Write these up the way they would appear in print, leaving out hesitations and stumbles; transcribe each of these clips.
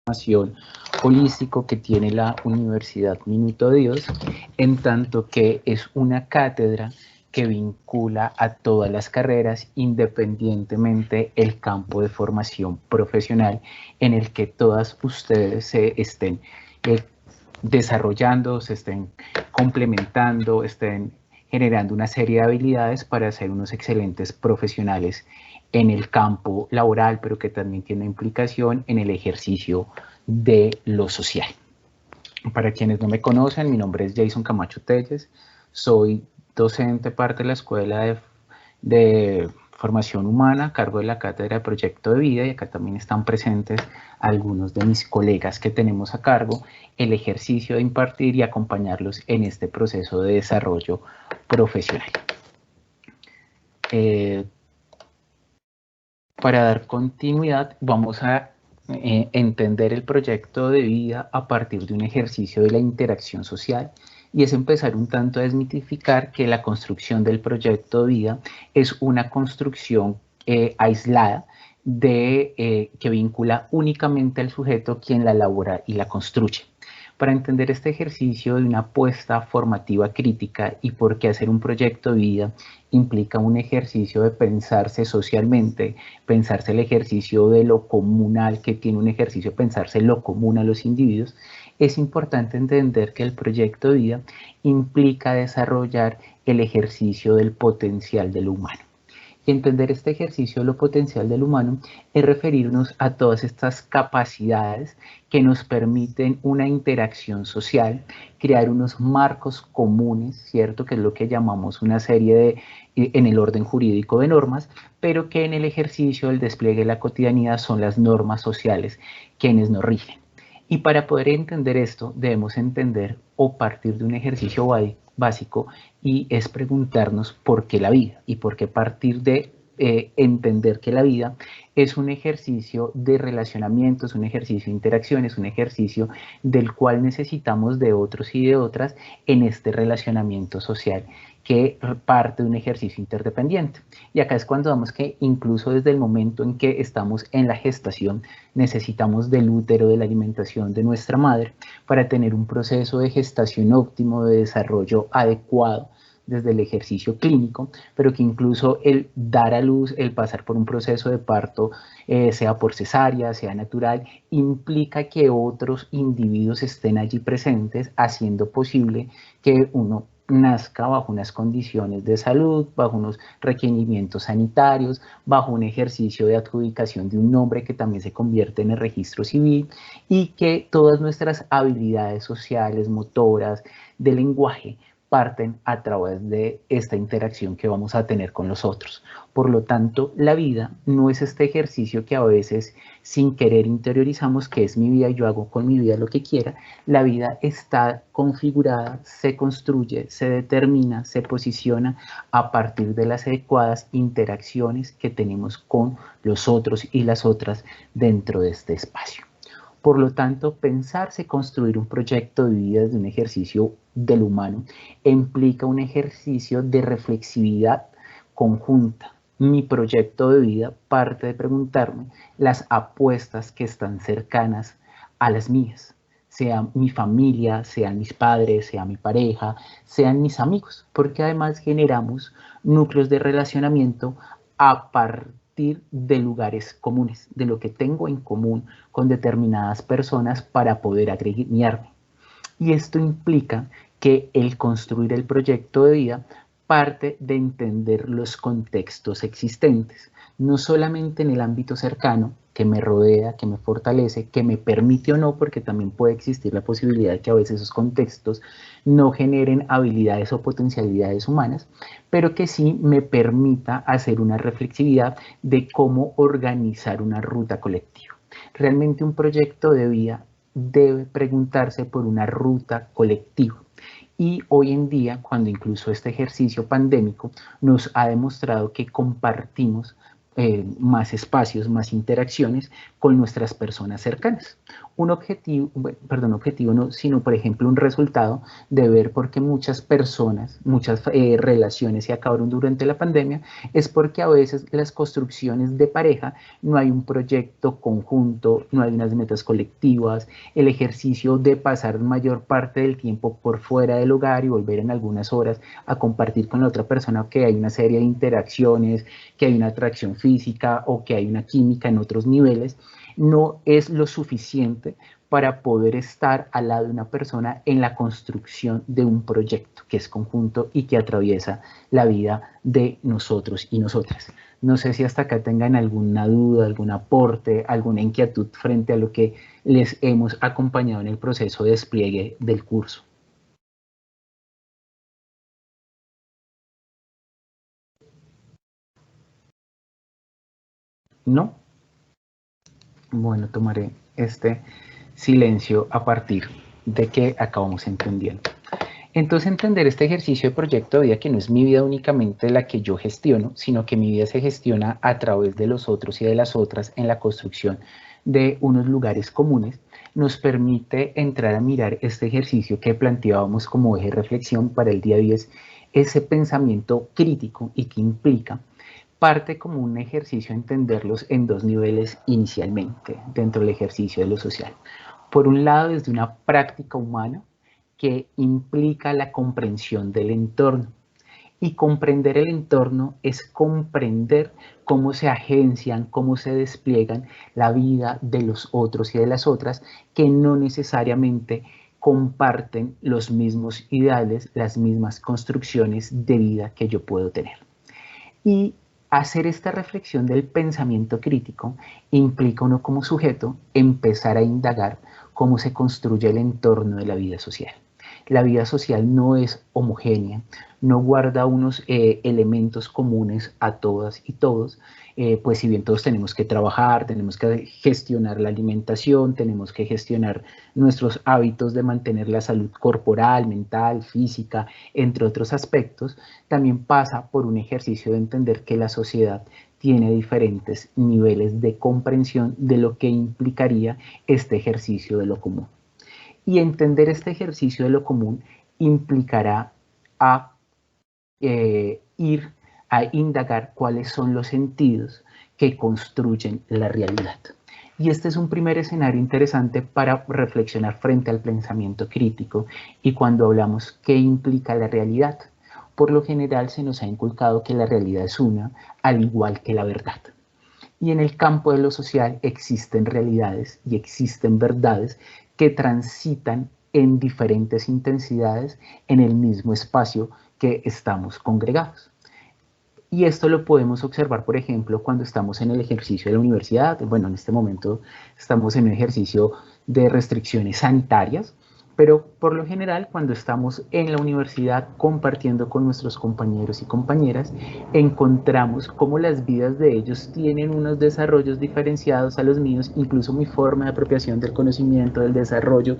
formación holístico que tiene la Universidad Minuto Dios, en tanto que es una cátedra que vincula a todas las carreras independientemente el campo de formación profesional en el que todas ustedes se estén desarrollando, se estén complementando, estén generando una serie de habilidades para ser unos excelentes profesionales en el campo laboral, pero que también tiene implicación en el ejercicio de lo social. Para quienes no me conocen, mi nombre es Jason Camacho Telles, soy docente parte de la Escuela de Formación Humana a cargo de la Cátedra de Proyecto de Vida, y acá también están presentes algunos de mis colegas que tenemos a cargo el ejercicio de impartir y acompañarlos en este proceso de desarrollo profesional. Para dar continuidad, vamos a entender el proyecto de vida a partir de un ejercicio de la interacción social, y es empezar un tanto a desmitificar que la construcción del proyecto de vida es una construcción aislada que vincula únicamente al sujeto quien la elabora y la construye. Para entender este ejercicio de una apuesta formativa crítica y por qué hacer un proyecto de vida implica un ejercicio de pensarse socialmente, pensarse el ejercicio de lo comunal que tiene un ejercicio de pensarse lo común a los individuos, es importante entender que el proyecto de vida implica desarrollar el ejercicio del potencial del humano. Y entender este ejercicio de lo potencial del humano es referirnos a todas estas capacidades que nos permiten una interacción social, crear unos marcos comunes, ¿cierto? Que es lo que llamamos una serie de, en el orden jurídico de normas, pero que en el ejercicio del despliegue de la cotidianidad son las normas sociales quienes nos rigen. Y para poder entender esto, debemos entender o partir de un ejercicio básico, y es preguntarnos por qué la vida, y por qué partir de entender que la vida es un ejercicio de relacionamiento, es un ejercicio de interacción, es un ejercicio del cual necesitamos de otros y de otras en este relacionamiento social que parte de un ejercicio interdependiente. Y acá es cuando vemos que incluso desde el momento en que estamos en la gestación necesitamos del útero, de la alimentación de nuestra madre para tener un proceso de gestación óptimo, de desarrollo adecuado desde el ejercicio clínico, pero que incluso el dar a luz, el pasar por un proceso de parto, sea por cesárea, sea natural, implica que otros individuos estén allí presentes, haciendo posible que uno nazca bajo unas condiciones de salud, bajo unos requerimientos sanitarios, bajo un ejercicio de adjudicación de un nombre que también se convierte en el registro civil, y que todas nuestras habilidades sociales, motoras, de lenguaje, parten a través de esta interacción que vamos a tener con los otros. Por lo tanto, la vida no es este ejercicio que a veces sin querer interiorizamos, que es mi vida y yo hago con mi vida lo que quiera. La vida está configurada, se construye, se determina, se posiciona a partir de las adecuadas interacciones que tenemos con los otros y las otras dentro de este espacio. Por lo tanto, pensarse construir un proyecto de vida desde un ejercicio del humano implica un ejercicio de reflexividad conjunta. Mi proyecto de vida parte de preguntarme las apuestas que están cercanas a las mías, sea mi familia, sean mis padres, sea mi pareja, sean mis amigos, porque además generamos núcleos de relacionamiento a partir de lugares comunes, de lo que tengo en común con determinadas personas para poder agremiarme. Y esto implica que el construir el proyecto de vida parte de entender los contextos existentes, no solamente en el ámbito cercano que me rodea, que me fortalece, que me permite o no, porque también puede existir la posibilidad de que a veces esos contextos no generen habilidades o potencialidades humanas, pero que sí me permita hacer una reflexividad de cómo organizar una ruta colectiva. Realmente un proyecto de vida debe preguntarse por una ruta colectiva. Y hoy en día, cuando incluso este ejercicio pandémico nos ha demostrado que compartimos más espacios, más interacciones con nuestras personas cercanas. Un objetivo, perdón, objetivo no, sino por ejemplo un resultado de ver por qué muchas personas, muchas relaciones se acabaron durante la pandemia, es porque a veces las construcciones de pareja no hay un proyecto conjunto, no hay unas metas colectivas, el ejercicio de pasar mayor parte del tiempo por fuera del hogar y volver en algunas horas a compartir con la otra persona, que hay una serie de interacciones, que hay una atracción física o que hay una química en otros niveles, no es lo suficiente para poder estar al lado de una persona en la construcción de un proyecto que es conjunto y que atraviesa la vida de nosotros y nosotras. No sé si hasta acá tengan alguna duda, algún aporte, alguna inquietud frente a lo que les hemos acompañado en el proceso de despliegue del curso. ¿No? Bueno, tomaré este silencio a partir de que acabamos entendiendo. Entonces, entender este ejercicio de proyecto de vida, que no es mi vida únicamente la que yo gestiono, sino que mi vida se gestiona a través de los otros y de las otras en la construcción de unos lugares comunes, nos permite entrar a mirar este ejercicio que planteábamos como eje de reflexión para el día 10, ese pensamiento crítico y que implica parte como un ejercicio a entenderlos en dos niveles inicialmente dentro del ejercicio de lo social. Por un lado, desde una práctica humana que implica la comprensión del entorno. Y comprender el entorno es comprender cómo se agencian, cómo se despliegan la vida de los otros y de las otras que no necesariamente comparten los mismos ideales, las mismas construcciones de vida que yo puedo tener. Y hacer esta reflexión del pensamiento crítico implica uno como sujeto empezar a indagar cómo se construye el entorno de la vida social. La vida social no es homogénea, no guarda unos elementos comunes a todas y todos, pues si bien todos tenemos que trabajar, tenemos que gestionar la alimentación, tenemos que gestionar nuestros hábitos de mantener la salud corporal, mental, física, entre otros aspectos, también pasa por un ejercicio de entender que la sociedad tiene diferentes niveles de comprensión de lo que implicaría este ejercicio de lo común. Y entender este ejercicio de lo común implicará a ir a indagar cuáles son los sentidos que construyen la realidad. Y este es un primer escenario interesante para reflexionar frente al pensamiento crítico y cuando hablamos qué implica la realidad. Por lo general se nos ha inculcado que la realidad es una, al igual que la verdad. Y en el campo de lo social existen realidades y existen verdades que transitan en diferentes intensidades en el mismo espacio que estamos congregados. Y esto lo podemos observar, por ejemplo, cuando estamos en el ejercicio de la universidad. Bueno, en este momento estamos en un ejercicio de restricciones sanitarias, pero por lo general cuando estamos en la universidad compartiendo con nuestros compañeros y compañeras, encontramos cómo las vidas de ellos tienen unos desarrollos diferenciados a los míos, incluso mi forma de apropiación del conocimiento, del desarrollo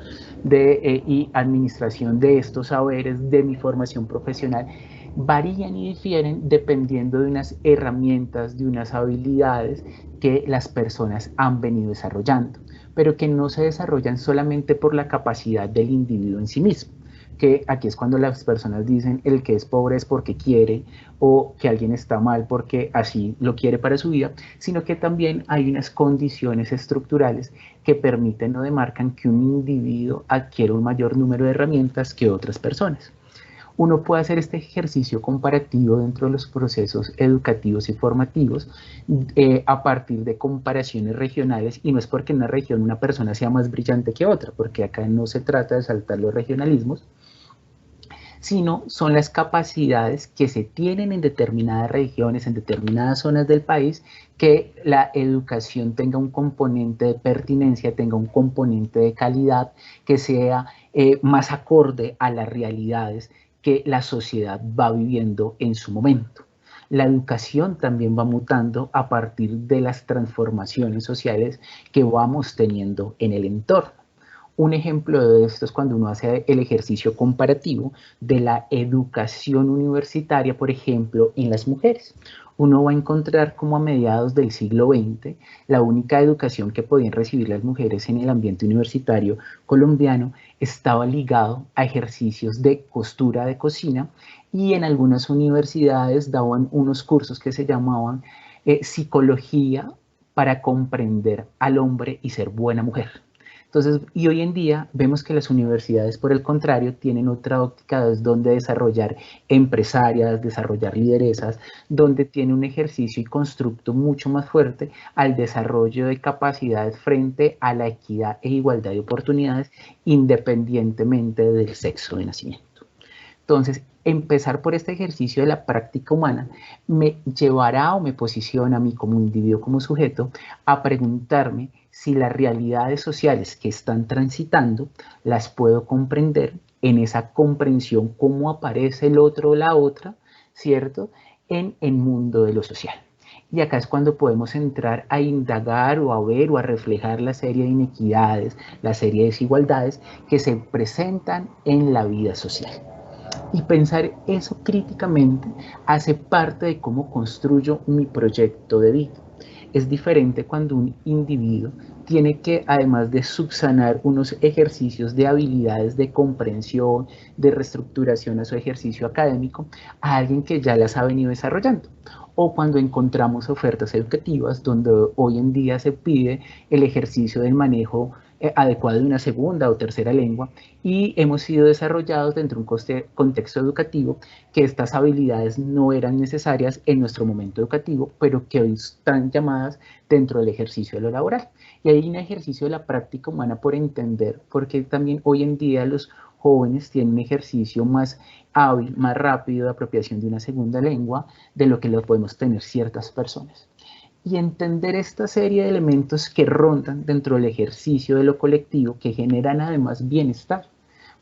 y administración de estos saberes, de mi formación profesional, varían y difieren dependiendo de unas herramientas, de unas habilidades que las personas han venido desarrollando, pero que no se desarrollan solamente por la capacidad del individuo en sí mismo, que aquí es cuando las personas dicen el que es pobre es porque quiere o que alguien está mal porque así lo quiere para su vida, sino que también hay unas condiciones estructurales que permiten o demarcan que un individuo adquiere un mayor número de herramientas que otras personas. Uno puede hacer este ejercicio comparativo dentro de los procesos educativos y formativos a partir de comparaciones regionales, y no es porque en una región una persona sea más brillante que otra, porque acá no se trata de saltar los regionalismos, sino son las capacidades que se tienen en determinadas regiones, en determinadas zonas del país, que la educación tenga un componente de pertinencia, tenga un componente de calidad, que sea más acorde a las realidades que la sociedad va viviendo en su momento. La educación también va mutando a partir de las transformaciones sociales que vamos teniendo en el entorno. Un ejemplo de esto es cuando uno hace el ejercicio comparativo de la educación universitaria, por ejemplo, en las mujeres. Uno va a encontrar como a mediados del siglo XX la única educación que podían recibir las mujeres en el ambiente universitario colombiano estaba ligado a ejercicios de costura de cocina, y en algunas universidades daban unos cursos que se llamaban psicología para comprender al hombre y ser buena mujer. Entonces, y hoy en día vemos que las universidades, por el contrario, tienen otra óptica, es donde desarrollar empresarias, desarrollar lideresas, donde tiene un ejercicio y constructo mucho más fuerte al desarrollo de capacidades frente a la equidad e igualdad de oportunidades, independientemente del sexo de nacimiento. Entonces, empezar por este ejercicio de la práctica humana me llevará o me posiciona a mí como individuo, como sujeto, a preguntarme si las realidades sociales que están transitando las puedo comprender, en esa comprensión cómo aparece el otro o la otra, ¿cierto?, en el mundo de lo social. Y acá es cuando podemos entrar a indagar o a ver o a reflejar la serie de inequidades, la serie de desigualdades que se presentan en la vida social. Y pensar eso críticamente hace parte de cómo construyo mi proyecto de vida. Es diferente cuando un individuo tiene que, además de subsanar unos ejercicios de habilidades de comprensión, de reestructuración a su ejercicio académico, a alguien que ya las ha venido desarrollando. O cuando encontramos ofertas educativas donde hoy en día se pide el ejercicio del manejo adecuado de una segunda o tercera lengua, y hemos sido desarrollados dentro de un contexto educativo que estas habilidades no eran necesarias en nuestro momento educativo, pero que hoy están llamadas dentro del ejercicio de lo laboral. Y hay un ejercicio de la práctica humana por entender, porque también hoy en día los jóvenes tienen un ejercicio más hábil, más rápido de apropiación de una segunda lengua de lo que lo podemos tener ciertas personas. Y entender esta serie de elementos que rondan dentro del ejercicio de lo colectivo, que generan además bienestar.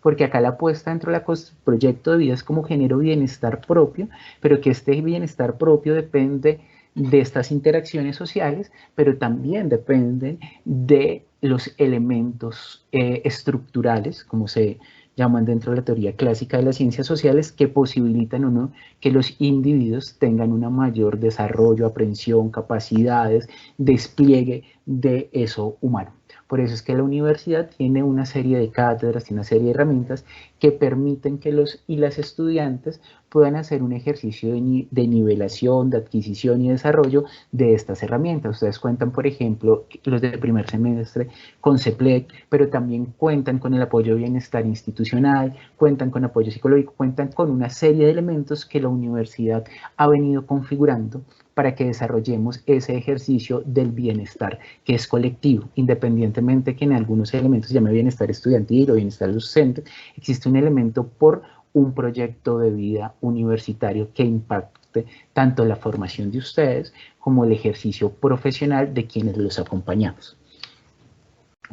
Porque acá la apuesta dentro del proyecto de vida es como genero bienestar propio, pero que este bienestar propio depende de estas interacciones sociales, pero también depende de los elementos estructurales, como se llaman dentro de la teoría clásica de las ciencias sociales, que posibilitan o no que los individuos tengan un mayor desarrollo, aprehensión, capacidades, despliegue de eso humano. Por eso es que la universidad tiene una serie de cátedras, tiene una serie de herramientas que permiten que los y las estudiantes puedan hacer un ejercicio de nivelación, de adquisición y desarrollo de estas herramientas. Ustedes cuentan, por ejemplo, los del primer semestre con CEPLEC, pero también cuentan con el apoyo de bienestar institucional, cuentan con apoyo psicológico, cuentan con una serie de elementos que la universidad ha venido configurando para que desarrollemos ese ejercicio del bienestar, que es colectivo, independientemente que en algunos elementos se llame bienestar estudiantil o bienestar docente, existe un elemento por un proyecto de vida universitario que impacte tanto la formación de ustedes como el ejercicio profesional de quienes los acompañamos.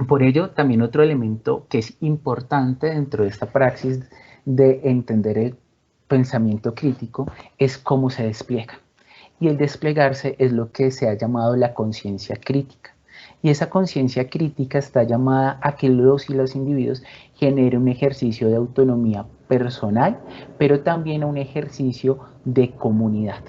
Por ello, también otro elemento que es importante dentro de esta praxis de entender el pensamiento crítico es cómo se despliega. Y el desplegarse es lo que se ha llamado la conciencia crítica. Y esa conciencia crítica está llamada a que los y los individuos generen un ejercicio de autonomía personal, pero también a un ejercicio de comunidad,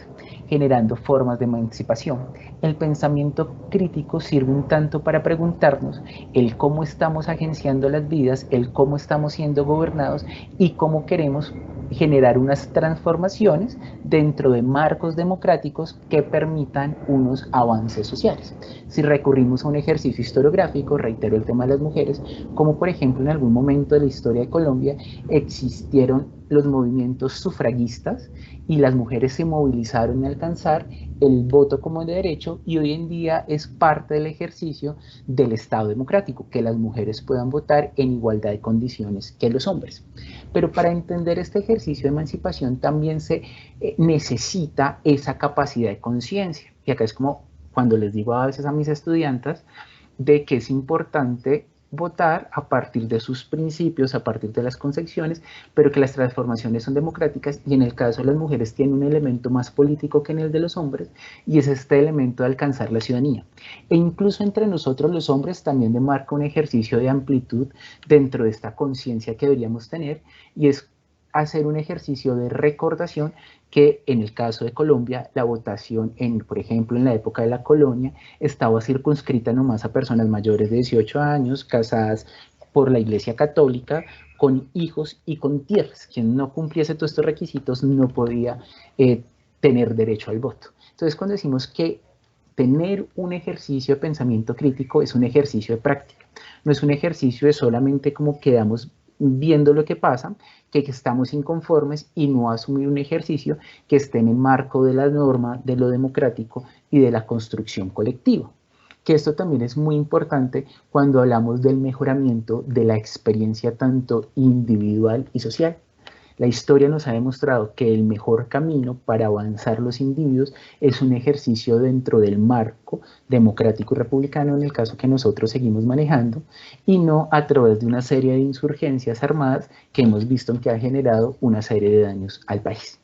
generando formas de emancipación. El pensamiento crítico sirve un tanto para preguntarnos el cómo estamos agenciando las vidas, el cómo estamos siendo gobernados y cómo queremos generar unas transformaciones dentro de marcos democráticos que permitan unos avances sociales. Si recurrimos a un ejercicio historiográfico, reitero el tema de las mujeres, como por ejemplo en algún momento de la historia de Colombia existieron los movimientos sufragistas y las mujeres se movilizaron en alcanzar el voto como derecho, y hoy en día es parte del ejercicio del Estado democrático, que las mujeres puedan votar en igualdad de condiciones que los hombres. Pero para entender este ejercicio de emancipación también se necesita esa capacidad de conciencia. Y acá es como cuando les digo a veces a mis estudiantes de que es importante votar a partir de sus principios, a partir de las concepciones, pero que las transformaciones son democráticas y en el caso de las mujeres tiene un elemento más político que en el de los hombres y es este elemento de alcanzar la ciudadanía. E incluso entre nosotros los hombres también demarca un ejercicio de amplitud dentro de esta conciencia que deberíamos tener y es hacer un ejercicio de recordación que en el caso de Colombia, la votación, por ejemplo, en la época de la colonia, estaba circunscrita nomás a personas mayores de 18 años, casadas por la Iglesia Católica, con hijos y con tierras. Quien no cumpliese todos estos requisitos no podía tener derecho al voto. Entonces, cuando decimos que tener un ejercicio de pensamiento crítico es un ejercicio de práctica, no es un ejercicio de solamente como quedamos viendo lo que pasa, que estamos inconformes y no asumir un ejercicio que esté en el marco de la norma, de lo democrático y de la construcción colectiva. Que esto también es muy importante cuando hablamos del mejoramiento de la experiencia tanto individual y social. La historia nos ha demostrado que el mejor camino para avanzar los individuos es un ejercicio dentro del marco democrático y republicano, en el caso que nosotros seguimos manejando, y no a través de una serie de insurgencias armadas que hemos visto que ha generado una serie de daños al país.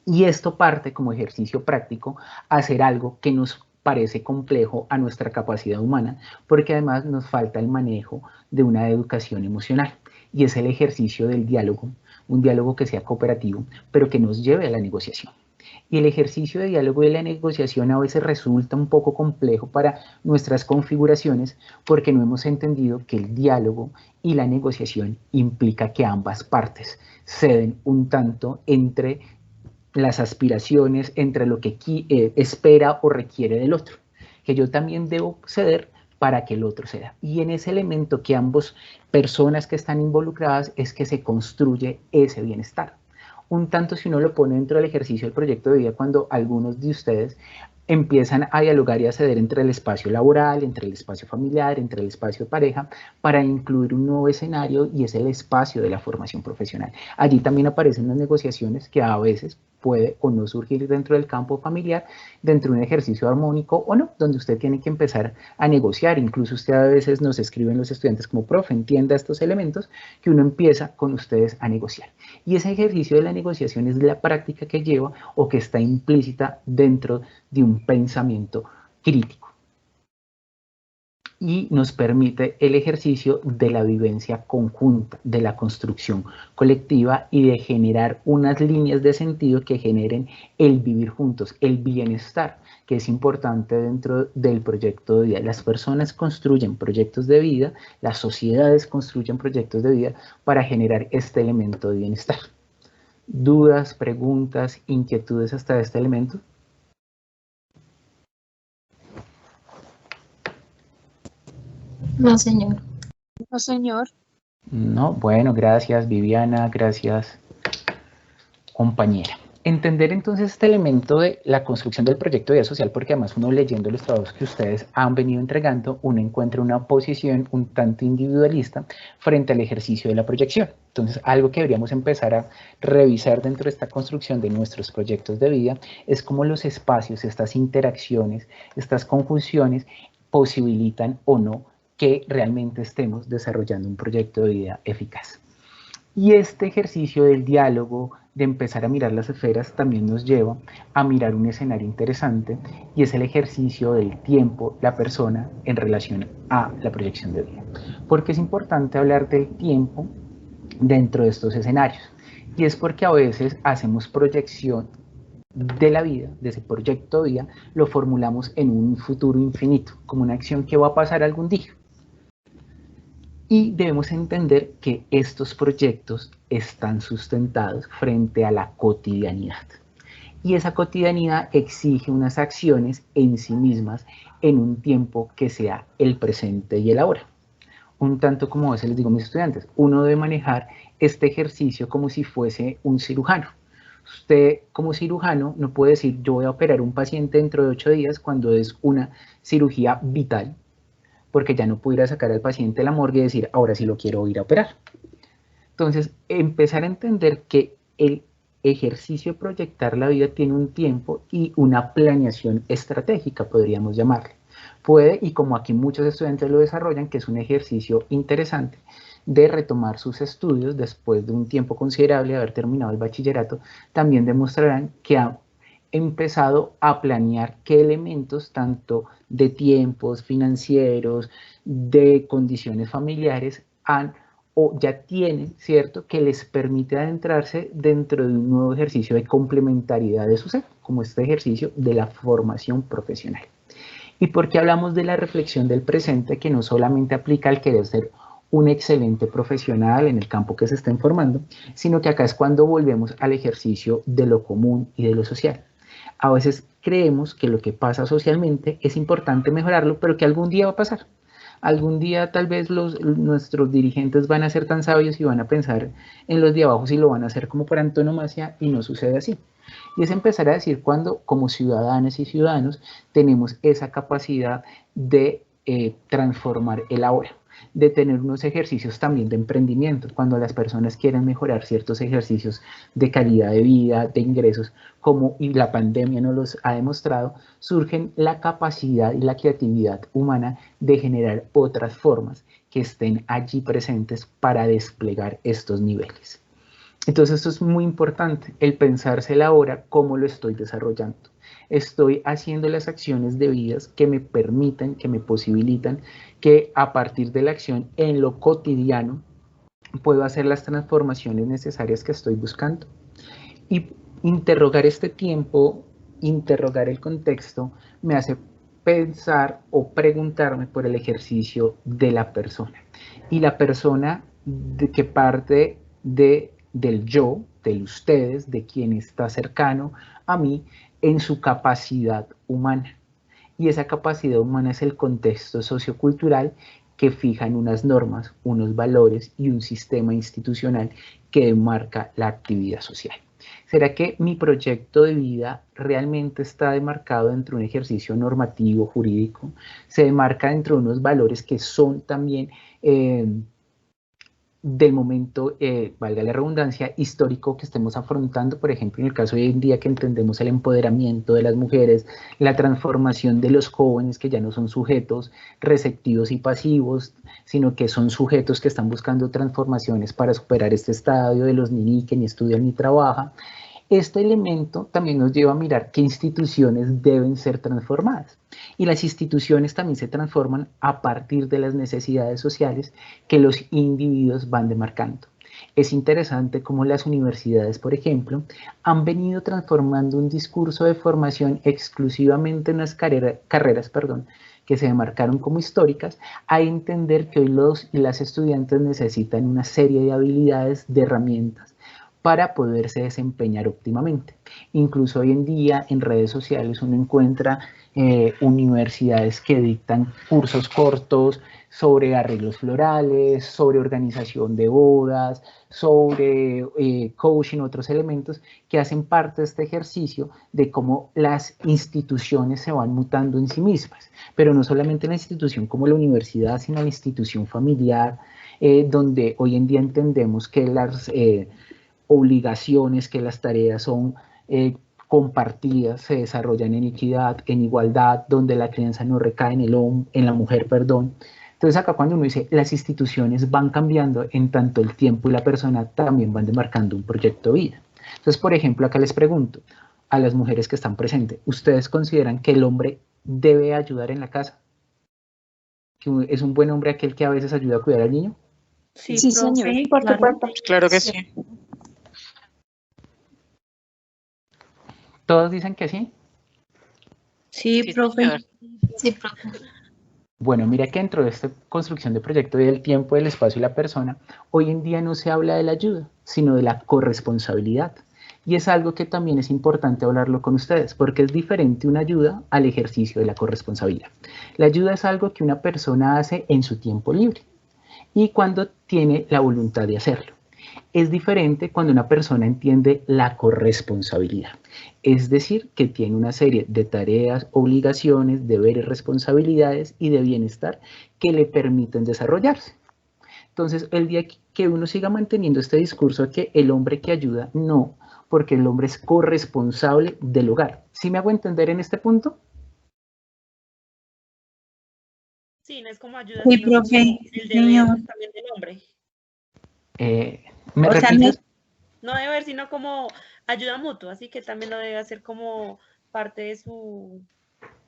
Y esto parte como ejercicio práctico a hacer algo que nos parece complejo a nuestra capacidad humana, porque además nos falta el manejo de una educación emocional, y es el ejercicio del diálogo, un diálogo que sea cooperativo, pero que nos lleve a la negociación. Y el ejercicio de diálogo y de la negociación a veces resulta un poco complejo para nuestras configuraciones porque no hemos entendido que el diálogo y la negociación implica que ambas partes ceden un tanto entre las aspiraciones, entre lo que espera o requiere del otro, que yo también debo ceder para que el otro ceda. Y en ese elemento que ambas personas que están involucradas es que se construye ese bienestar. Un tanto si uno lo pone dentro del ejercicio del proyecto de vida, cuando algunos de ustedes empiezan a dialogar y a ceder entre el espacio laboral, entre el espacio familiar, entre el espacio de pareja, para incluir un nuevo escenario y es el espacio de la formación profesional. Allí también aparecen las negociaciones que a veces puede o no surgir dentro del campo familiar, dentro de un ejercicio armónico o no, donde usted tiene que empezar a negociar. Incluso usted a veces nos escriben los estudiantes como profe, entienda estos elementos, que uno empieza con ustedes a negociar. Y ese ejercicio de la negociación es la práctica que lleva o que está implícita dentro de un pensamiento crítico. Y nos permite el ejercicio de la vivencia conjunta, de la construcción colectiva y de generar unas líneas de sentido que generen el vivir juntos, el bienestar, que es importante dentro del proyecto de vida. Las personas construyen proyectos de vida, las sociedades construyen proyectos de vida para generar este elemento de bienestar. ¿Dudas, preguntas, inquietudes hasta este elemento? No, señor. No, señor. No, bueno, gracias Viviana, gracias compañera. Entender entonces este elemento de la construcción del proyecto de vida social, porque además uno leyendo los trabajos que ustedes han venido entregando, uno encuentra una posición un tanto individualista frente al ejercicio de la proyección. Entonces, algo que deberíamos empezar a revisar dentro de esta construcción de nuestros proyectos de vida es cómo los espacios, estas interacciones, estas conjunciones posibilitan o no que realmente estemos desarrollando un proyecto de vida eficaz. Y este ejercicio del diálogo, de empezar a mirar las esferas, también nos lleva a mirar un escenario interesante y es el ejercicio del tiempo, la persona, en relación a la proyección de vida. Porque es importante hablar del tiempo dentro de estos escenarios. Y es porque a veces hacemos proyección de la vida, de ese proyecto de vida, lo formulamos en un futuro infinito, como una acción que va a pasar algún día. Y debemos entender que estos proyectos están sustentados frente a la cotidianidad. Y esa cotidianidad exige unas acciones en sí mismas en un tiempo que sea el presente y el ahora. Un tanto como a veces les digo a mis estudiantes, uno debe manejar este ejercicio como si fuese un cirujano. Usted como cirujano no puede decir yo voy a operar a un paciente dentro de 8 días cuando es una cirugía vital, porque ya no pudiera sacar al paciente de la morgue y decir, ahora sí lo quiero ir a operar. Entonces, empezar a entender que el ejercicio de proyectar la vida tiene un tiempo y una planeación estratégica, podríamos llamarle. Puede, y como aquí muchos estudiantes lo desarrollan, que es un ejercicio interesante de retomar sus estudios después de un tiempo considerable de haber terminado el bachillerato, también demostrarán que han empezado a planear qué elementos, tanto de tiempos financieros, de condiciones familiares, han o ya tienen, ¿cierto?, que les permite adentrarse dentro de un nuevo ejercicio de complementariedad de su ser, como este ejercicio de la formación profesional. ¿Y por qué hablamos de la reflexión del presente, que no solamente aplica al querer ser un excelente profesional en el campo que se estén formando, sino que acá es cuando volvemos al ejercicio de lo común y de lo social? A veces creemos que lo que pasa socialmente es importante mejorarlo, pero que algún día va a pasar. Algún día tal vez nuestros dirigentes van a ser tan sabios y van a pensar en los de abajo y lo van a hacer como por antonomasia, y no sucede así. Y es empezar a decir cuando como ciudadanas y ciudadanos tenemos esa capacidad de transformar el ahora, de tener unos ejercicios también de emprendimiento, cuando las personas quieren mejorar ciertos ejercicios de calidad de vida, de ingresos, como y la pandemia nos los ha demostrado, surgen la capacidad y la creatividad humana de generar otras formas que estén allí presentes para desplegar estos niveles. Entonces esto es muy importante, el pensársela ahora cómo lo estoy desarrollando. Estoy haciendo las acciones debidas que me permitan, que me posibilitan que a partir de la acción en lo cotidiano puedo hacer las transformaciones necesarias que estoy buscando. Y interrogar este tiempo, interrogar el contexto, me hace pensar o preguntarme por el ejercicio de la persona. Y la persona que parte del yo, del ustedes, de quien está cercano a mí, en su capacidad humana. Y esa capacidad humana es el contexto sociocultural que fijan unas normas, unos valores y un sistema institucional que demarca la actividad social. ¿Será que mi proyecto de vida realmente está demarcado dentro de un ejercicio normativo, jurídico? ¿Se demarca dentro de unos valores que son también del momento, valga la redundancia, histórico que estemos afrontando? Por ejemplo, en el caso de hoy en día, que entendemos el empoderamiento de las mujeres, la transformación de los jóvenes, que ya no son sujetos receptivos y pasivos, sino que son sujetos que están buscando transformaciones para superar este estadio de los ni que ni estudian ni trabajan. Este elemento también nos lleva a mirar qué instituciones deben ser transformadas. Y las instituciones también se transforman a partir de las necesidades sociales que los individuos van demarcando. Es interesante cómo las universidades, por ejemplo, han venido transformando un discurso de formación exclusivamente en las carreras que se demarcaron como históricas, a entender que hoy los y las estudiantes necesitan una serie de habilidades, de herramientas, para poderse desempeñar óptimamente. Incluso hoy en día en redes sociales uno encuentra universidades que dictan cursos cortos sobre arreglos florales, sobre organización de bodas, sobre coaching, otros elementos que hacen parte de este ejercicio de cómo las instituciones se van mutando en sí mismas, pero no solamente la institución como la universidad, sino la institución familiar, donde hoy en día entendemos que las obligaciones, que las tareas son compartidas, se desarrollan en equidad, en igualdad, donde la crianza no recae en la mujer, perdón. Entonces acá cuando uno dice las instituciones van cambiando, en tanto el tiempo y la persona también van demarcando un proyecto de vida. Entonces, por ejemplo, acá les pregunto a las mujeres que están presentes, ¿ustedes consideran que el hombre debe ayudar en la casa? ¿Que es un buen hombre aquel que a veces ayuda a cuidar al niño? Sí, señor, por supuesto. Claro que sí. ¿Todos dicen que sí? Sí, profe. Señor. Sí, profe. Bueno, mira que dentro de esta construcción de proyecto del tiempo, del espacio y la persona, hoy en día no se habla de la ayuda, sino de la corresponsabilidad. Y es algo que también es importante hablarlo con ustedes, porque es diferente una ayuda al ejercicio de la corresponsabilidad. La ayuda es algo que una persona hace en su tiempo libre y cuando tiene la voluntad de hacerlo. Es diferente cuando una persona entiende la corresponsabilidad, es decir, que tiene una serie de tareas, obligaciones, deberes, responsabilidades y de bienestar que le permiten desarrollarse. Entonces, el día que uno siga manteniendo este discurso de que el hombre que ayuda, no, porque el hombre es corresponsable del hogar. ¿Sí me hago entender en este punto? Sí, no es como ayuda, Sí, sino profe, como el deber también del hombre. ¿Me repites? No deber, sino como ayuda mutua, así que también lo debe hacer como parte de su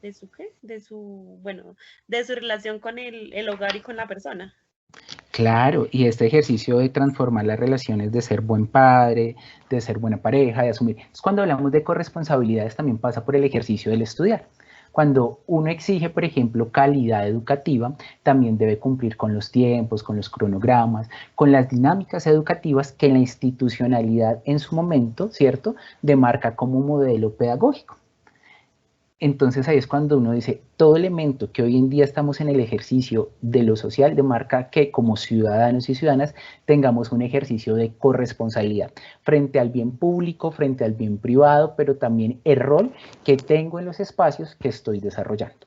¿qué? De su relación con el hogar y con la persona. Claro, y este ejercicio de transformar las relaciones, de ser buen padre, de ser buena pareja, de asumir. Entonces, cuando hablamos de corresponsabilidades, también pasa por el ejercicio del estudiar. Cuando uno exige, por ejemplo, calidad educativa, también debe cumplir con los tiempos, con los cronogramas, con las dinámicas educativas que la institucionalidad en su momento, ¿cierto?, demarca como modelo pedagógico. Entonces ahí es cuando uno dice, todo elemento que hoy en día estamos en el ejercicio de lo social demarca que como ciudadanos y ciudadanas tengamos un ejercicio de corresponsabilidad frente al bien público, frente al bien privado, pero también el rol que tengo en los espacios que estoy desarrollando.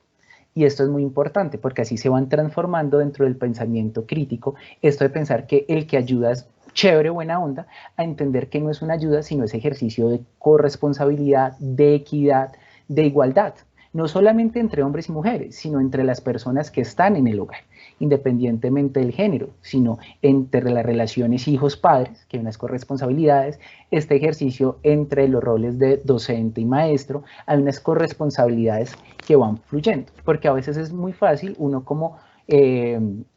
Y esto es muy importante porque así se van transformando dentro del pensamiento crítico, esto de pensar que el que ayuda es chévere, buena onda, a entender que no es una ayuda, sino es ejercicio de corresponsabilidad, de equidad, de igualdad, no solamente entre hombres y mujeres, sino entre las personas que están en el hogar, independientemente del género, sino entre las relaciones hijos-padres, que hay unas corresponsabilidades, este ejercicio entre los roles de docente y maestro, hay unas corresponsabilidades que van fluyendo, porque a veces es muy fácil uno como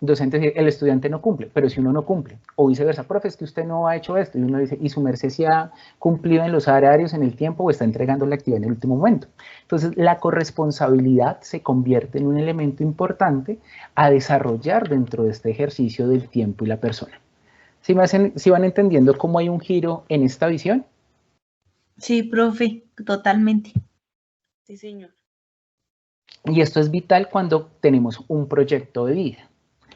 docente decir, el estudiante no cumple, pero si uno no cumple, o viceversa, profe, es que usted no ha hecho esto, y uno dice, y su merced se ha cumplido en los horarios, en el tiempo, o está entregando la actividad en el último momento. Entonces, la corresponsabilidad se convierte en un elemento importante a desarrollar dentro de este ejercicio del tiempo y la persona. ¿Sí van entendiendo cómo hay un giro en esta visión? Sí, profe, totalmente. Sí, señor. Y esto es vital cuando tenemos un proyecto de vida.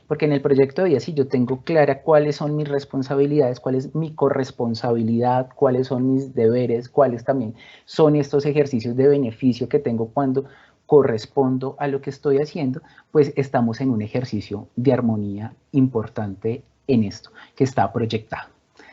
Porque en el proyecto de vida, si yo tengo clara cuáles son mis responsabilidades, cuál es mi corresponsabilidad, cuáles son mis deberes, cuáles también son estos ejercicios de beneficio que tengo cuando correspondo a lo que estoy haciendo, pues estamos en un ejercicio de armonía importante en esto que está proyectado.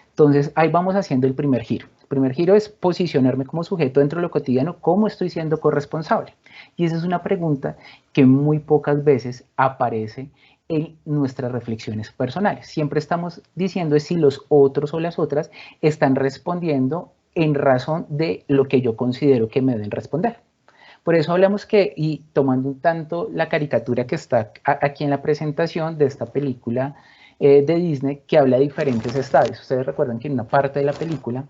Entonces, ahí vamos haciendo el primer giro. El primer giro es posicionarme como sujeto dentro de lo cotidiano, ¿cómo estoy siendo corresponsable? Y esa es una pregunta que muy pocas veces aparece en nuestras reflexiones personales. Siempre estamos diciendo si los otros o las otras están respondiendo en razón de lo que yo considero que me deben responder. Por eso hablamos que, y tomando un tanto la caricatura que está aquí en la presentación de esta película de Disney, que habla de diferentes estadios. Ustedes recuerdan que en una parte de la película,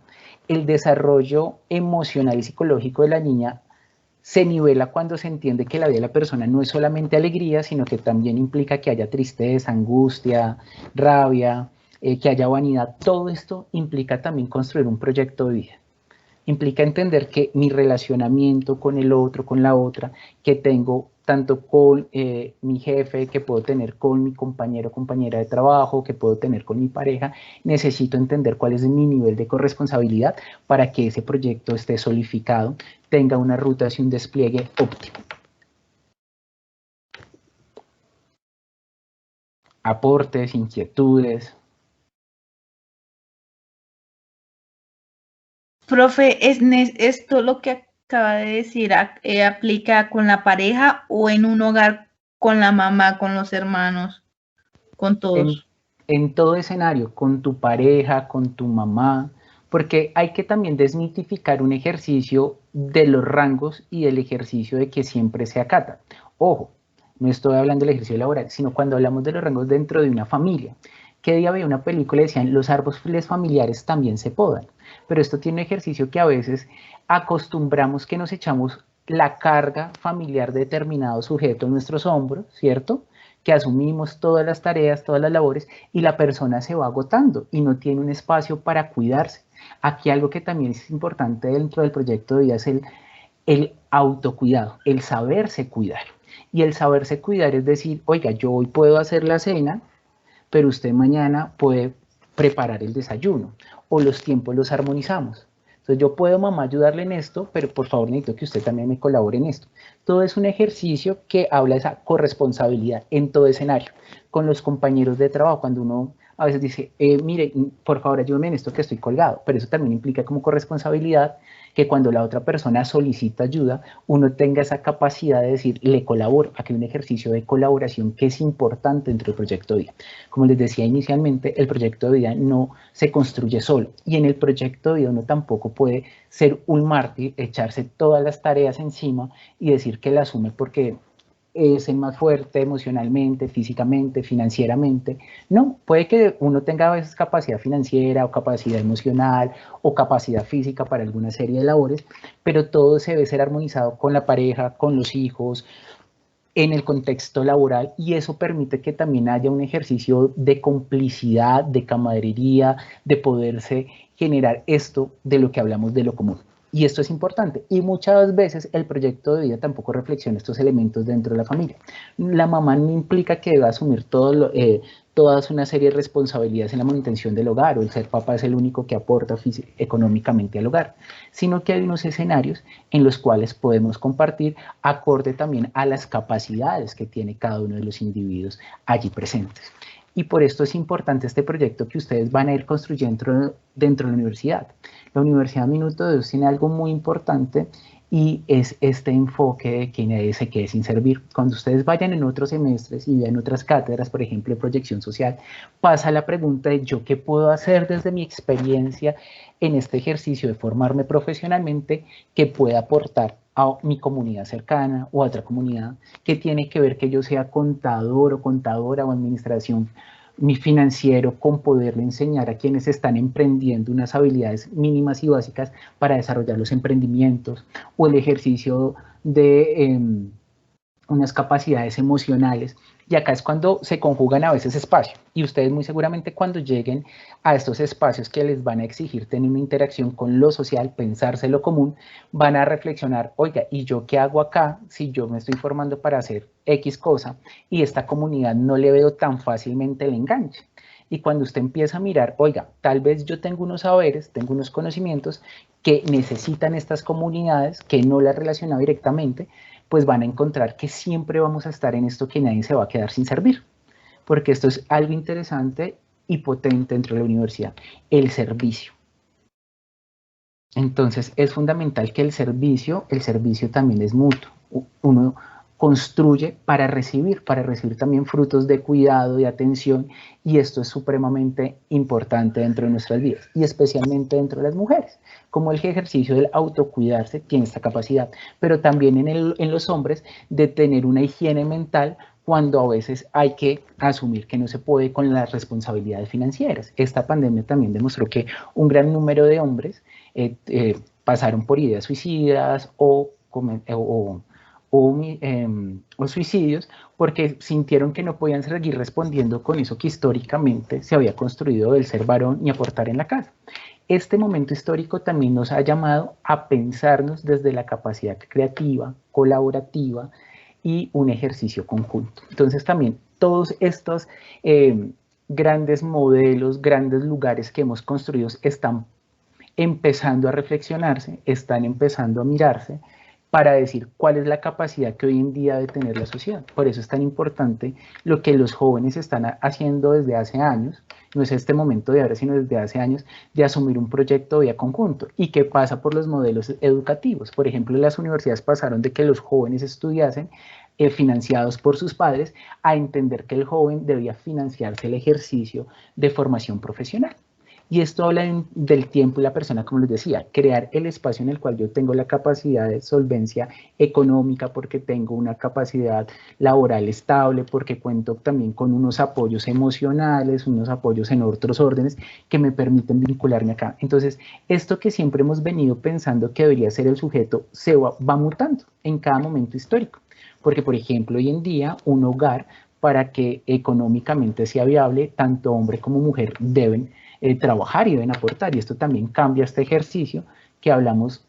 el desarrollo emocional y psicológico de la niña se nivela cuando se entiende que la vida de la persona no es solamente alegría, sino que también implica que haya tristeza, angustia, rabia, que haya vanidad. Todo esto implica también construir un proyecto de vida. Implica entender que mi relacionamiento con el otro, con la otra, que tengo tanto con mi jefe, que puedo tener con mi compañero o compañera de trabajo, que puedo tener con mi pareja, necesito entender cuál es mi nivel de corresponsabilidad para que ese proyecto esté solidificado, tenga una ruta y un despliegue óptimo. Aportes, inquietudes. Profe, ¿esto lo que acaba de decir aplica con la pareja o en un hogar con la mamá, con los hermanos, con todos? En todo escenario, con tu pareja, con tu mamá, porque hay que también desmitificar un ejercicio de los rangos y del ejercicio de que siempre se acata. Ojo, no estoy hablando del ejercicio laboral, sino cuando hablamos de los rangos dentro de una familia. Que día veía una película y decían, los árboles familiares también se podan, pero esto tiene un ejercicio que a veces acostumbramos que nos echamos la carga familiar de determinado sujeto en nuestros hombros, ¿cierto?, que asumimos todas las tareas, todas las labores, y la persona se va agotando y no tiene un espacio para cuidarse. Aquí algo que también es importante dentro del proyecto de vida es el autocuidado, el saberse cuidar. Y el saberse cuidar es decir, oiga, yo hoy puedo hacer la cena, pero usted mañana puede preparar el desayuno, o los tiempos los armonizamos. Entonces yo puedo, mamá, ayudarle en esto, pero por favor necesito que usted también me colabore en esto. Todo es un ejercicio que habla de esa corresponsabilidad en todo escenario. Con los compañeros de trabajo, cuando uno a veces dice, mire, por favor ayúdeme en esto que estoy colgado, pero eso también implica como corresponsabilidad que cuando la otra persona solicita ayuda, uno tenga esa capacidad de decir, le colaboro. Aquí hay un ejercicio de colaboración que es importante dentro del proyecto de vida. Como les decía inicialmente, el proyecto de vida no se construye solo, y en el proyecto de vida uno tampoco puede ser un mártir, echarse todas las tareas encima y decir que la asume porque es el más fuerte emocionalmente, físicamente, financieramente. No, puede que uno tenga a veces capacidad financiera o capacidad emocional o capacidad física para alguna serie de labores, pero todo se debe ser armonizado con la pareja, con los hijos, en el contexto laboral, y eso permite que también haya un ejercicio de complicidad, de camaradería, de poderse generar esto de lo que hablamos de lo común. Y esto es importante. Y muchas veces el proyecto de vida tampoco reflexiona estos elementos dentro de la familia. La mamá no implica que deba asumir toda una serie de responsabilidades en la manutención del hogar, o el ser papá es el único que aporta económicamente al hogar, sino que hay unos escenarios en los cuales podemos compartir acorde también a las capacidades que tiene cada uno de los individuos allí presentes. Y por esto es importante este proyecto que ustedes van a ir construyendo dentro de la universidad. La Universidad Minuto de Dios tiene algo muy importante, y es este enfoque de que nadie se quede sin servir. Cuando ustedes vayan en otros semestres y vean otras cátedras, por ejemplo, de proyección social, pasa la pregunta de yo qué puedo hacer desde mi experiencia en este ejercicio de formarme profesionalmente que pueda aportar a mi comunidad cercana o a otra comunidad, que tiene que ver que yo sea contador o contadora o administración mi financiero, con poderle enseñar a quienes están emprendiendo unas habilidades mínimas y básicas para desarrollar los emprendimientos, o el ejercicio de unas capacidades emocionales. Y acá es cuando se conjugan a veces espacios, y ustedes muy seguramente cuando lleguen a estos espacios que les van a exigir tener una interacción con lo social, pensarse lo común, van a reflexionar, oiga, ¿y yo qué hago acá si yo me estoy formando para hacer X cosa y esta comunidad no le veo tan fácilmente el enganche? Y cuando usted empieza a mirar, oiga, tal vez yo tengo unos saberes, tengo unos conocimientos que necesitan estas comunidades, que no las relaciono directamente, pues van a encontrar que siempre vamos a estar en esto, que nadie se va a quedar sin servir, porque esto es algo interesante y potente dentro de la universidad, el servicio. Entonces es fundamental que el servicio también es mutuo. Uno construye para recibir también frutos de cuidado, de atención, y esto es supremamente importante dentro de nuestras vidas, y especialmente dentro de las mujeres, como el ejercicio del autocuidarse tiene esta capacidad, pero también en los hombres de tener una higiene mental cuando a veces hay que asumir que no se puede con las responsabilidades financieras. Esta pandemia también demostró que un gran número de hombres pasaron por ideas suicidas o suicidios porque sintieron que no podían seguir respondiendo con eso que históricamente se había construido del ser varón y aportar en la casa. Este momento histórico también nos ha llamado a pensarnos desde la capacidad creativa, colaborativa y un ejercicio conjunto. Entonces también todos estos grandes modelos, grandes lugares que hemos construido están empezando a reflexionarse, están empezando a mirarse para decir cuál es la capacidad que hoy en día debe tener la sociedad. Por eso es tan importante lo que los jóvenes están haciendo desde hace años, no es este momento de ahora, sino desde hace años, de asumir un proyecto de vida conjunto, y que pasa por los modelos educativos. Por ejemplo, las universidades pasaron de que los jóvenes estudiasen financiados por sus padres, a entender que el joven debía financiarse el ejercicio de formación profesional. Y esto habla del tiempo y la persona, como les decía, crear el espacio en el cual yo tengo la capacidad de solvencia económica, porque tengo una capacidad laboral estable, porque cuento también con unos apoyos emocionales, unos apoyos en otros órdenes que me permiten vincularme acá. Entonces, esto que siempre hemos venido pensando que debería ser el sujeto, va mutando en cada momento histórico. Porque, por ejemplo, hoy en día un hogar, para que económicamente sea viable, tanto hombre como mujer deben trabajar y deben aportar, y esto también cambia este ejercicio que hablamos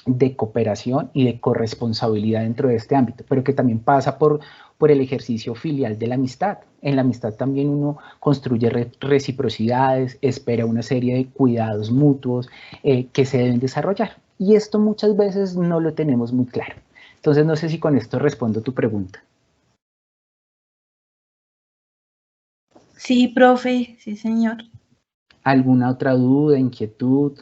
de cooperación y de corresponsabilidad dentro de este ámbito, pero que también pasa por el ejercicio filial de la amistad. En la amistad también uno construye reciprocidades, espera una serie de cuidados mutuos que se deben desarrollar, y esto muchas veces no lo tenemos muy claro. Entonces no sé si con esto respondo tu pregunta. Sí, profe, sí, señor. ¿Alguna otra duda, inquietud?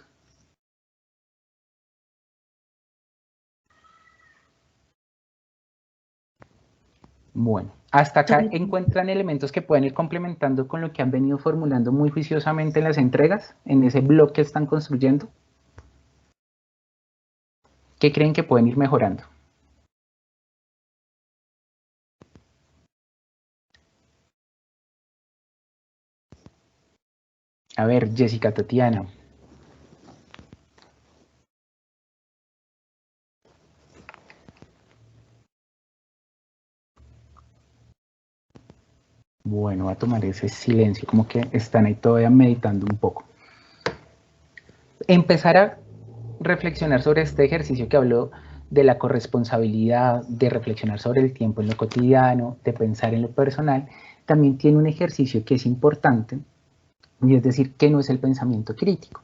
Bueno, hasta acá encuentran elementos que pueden ir complementando con lo que han venido formulando muy juiciosamente en las entregas, en ese blog que están construyendo. ¿Qué creen que pueden ir mejorando? A ver, Jessica, Tatiana. Bueno, voy a tomar ese silencio, como que están ahí todavía meditando un poco. Empezar a reflexionar sobre este ejercicio que habló de la corresponsabilidad, de reflexionar sobre el tiempo en lo cotidiano, de pensar en lo personal, también tiene un ejercicio que es importante, y es decir, que no es el pensamiento crítico.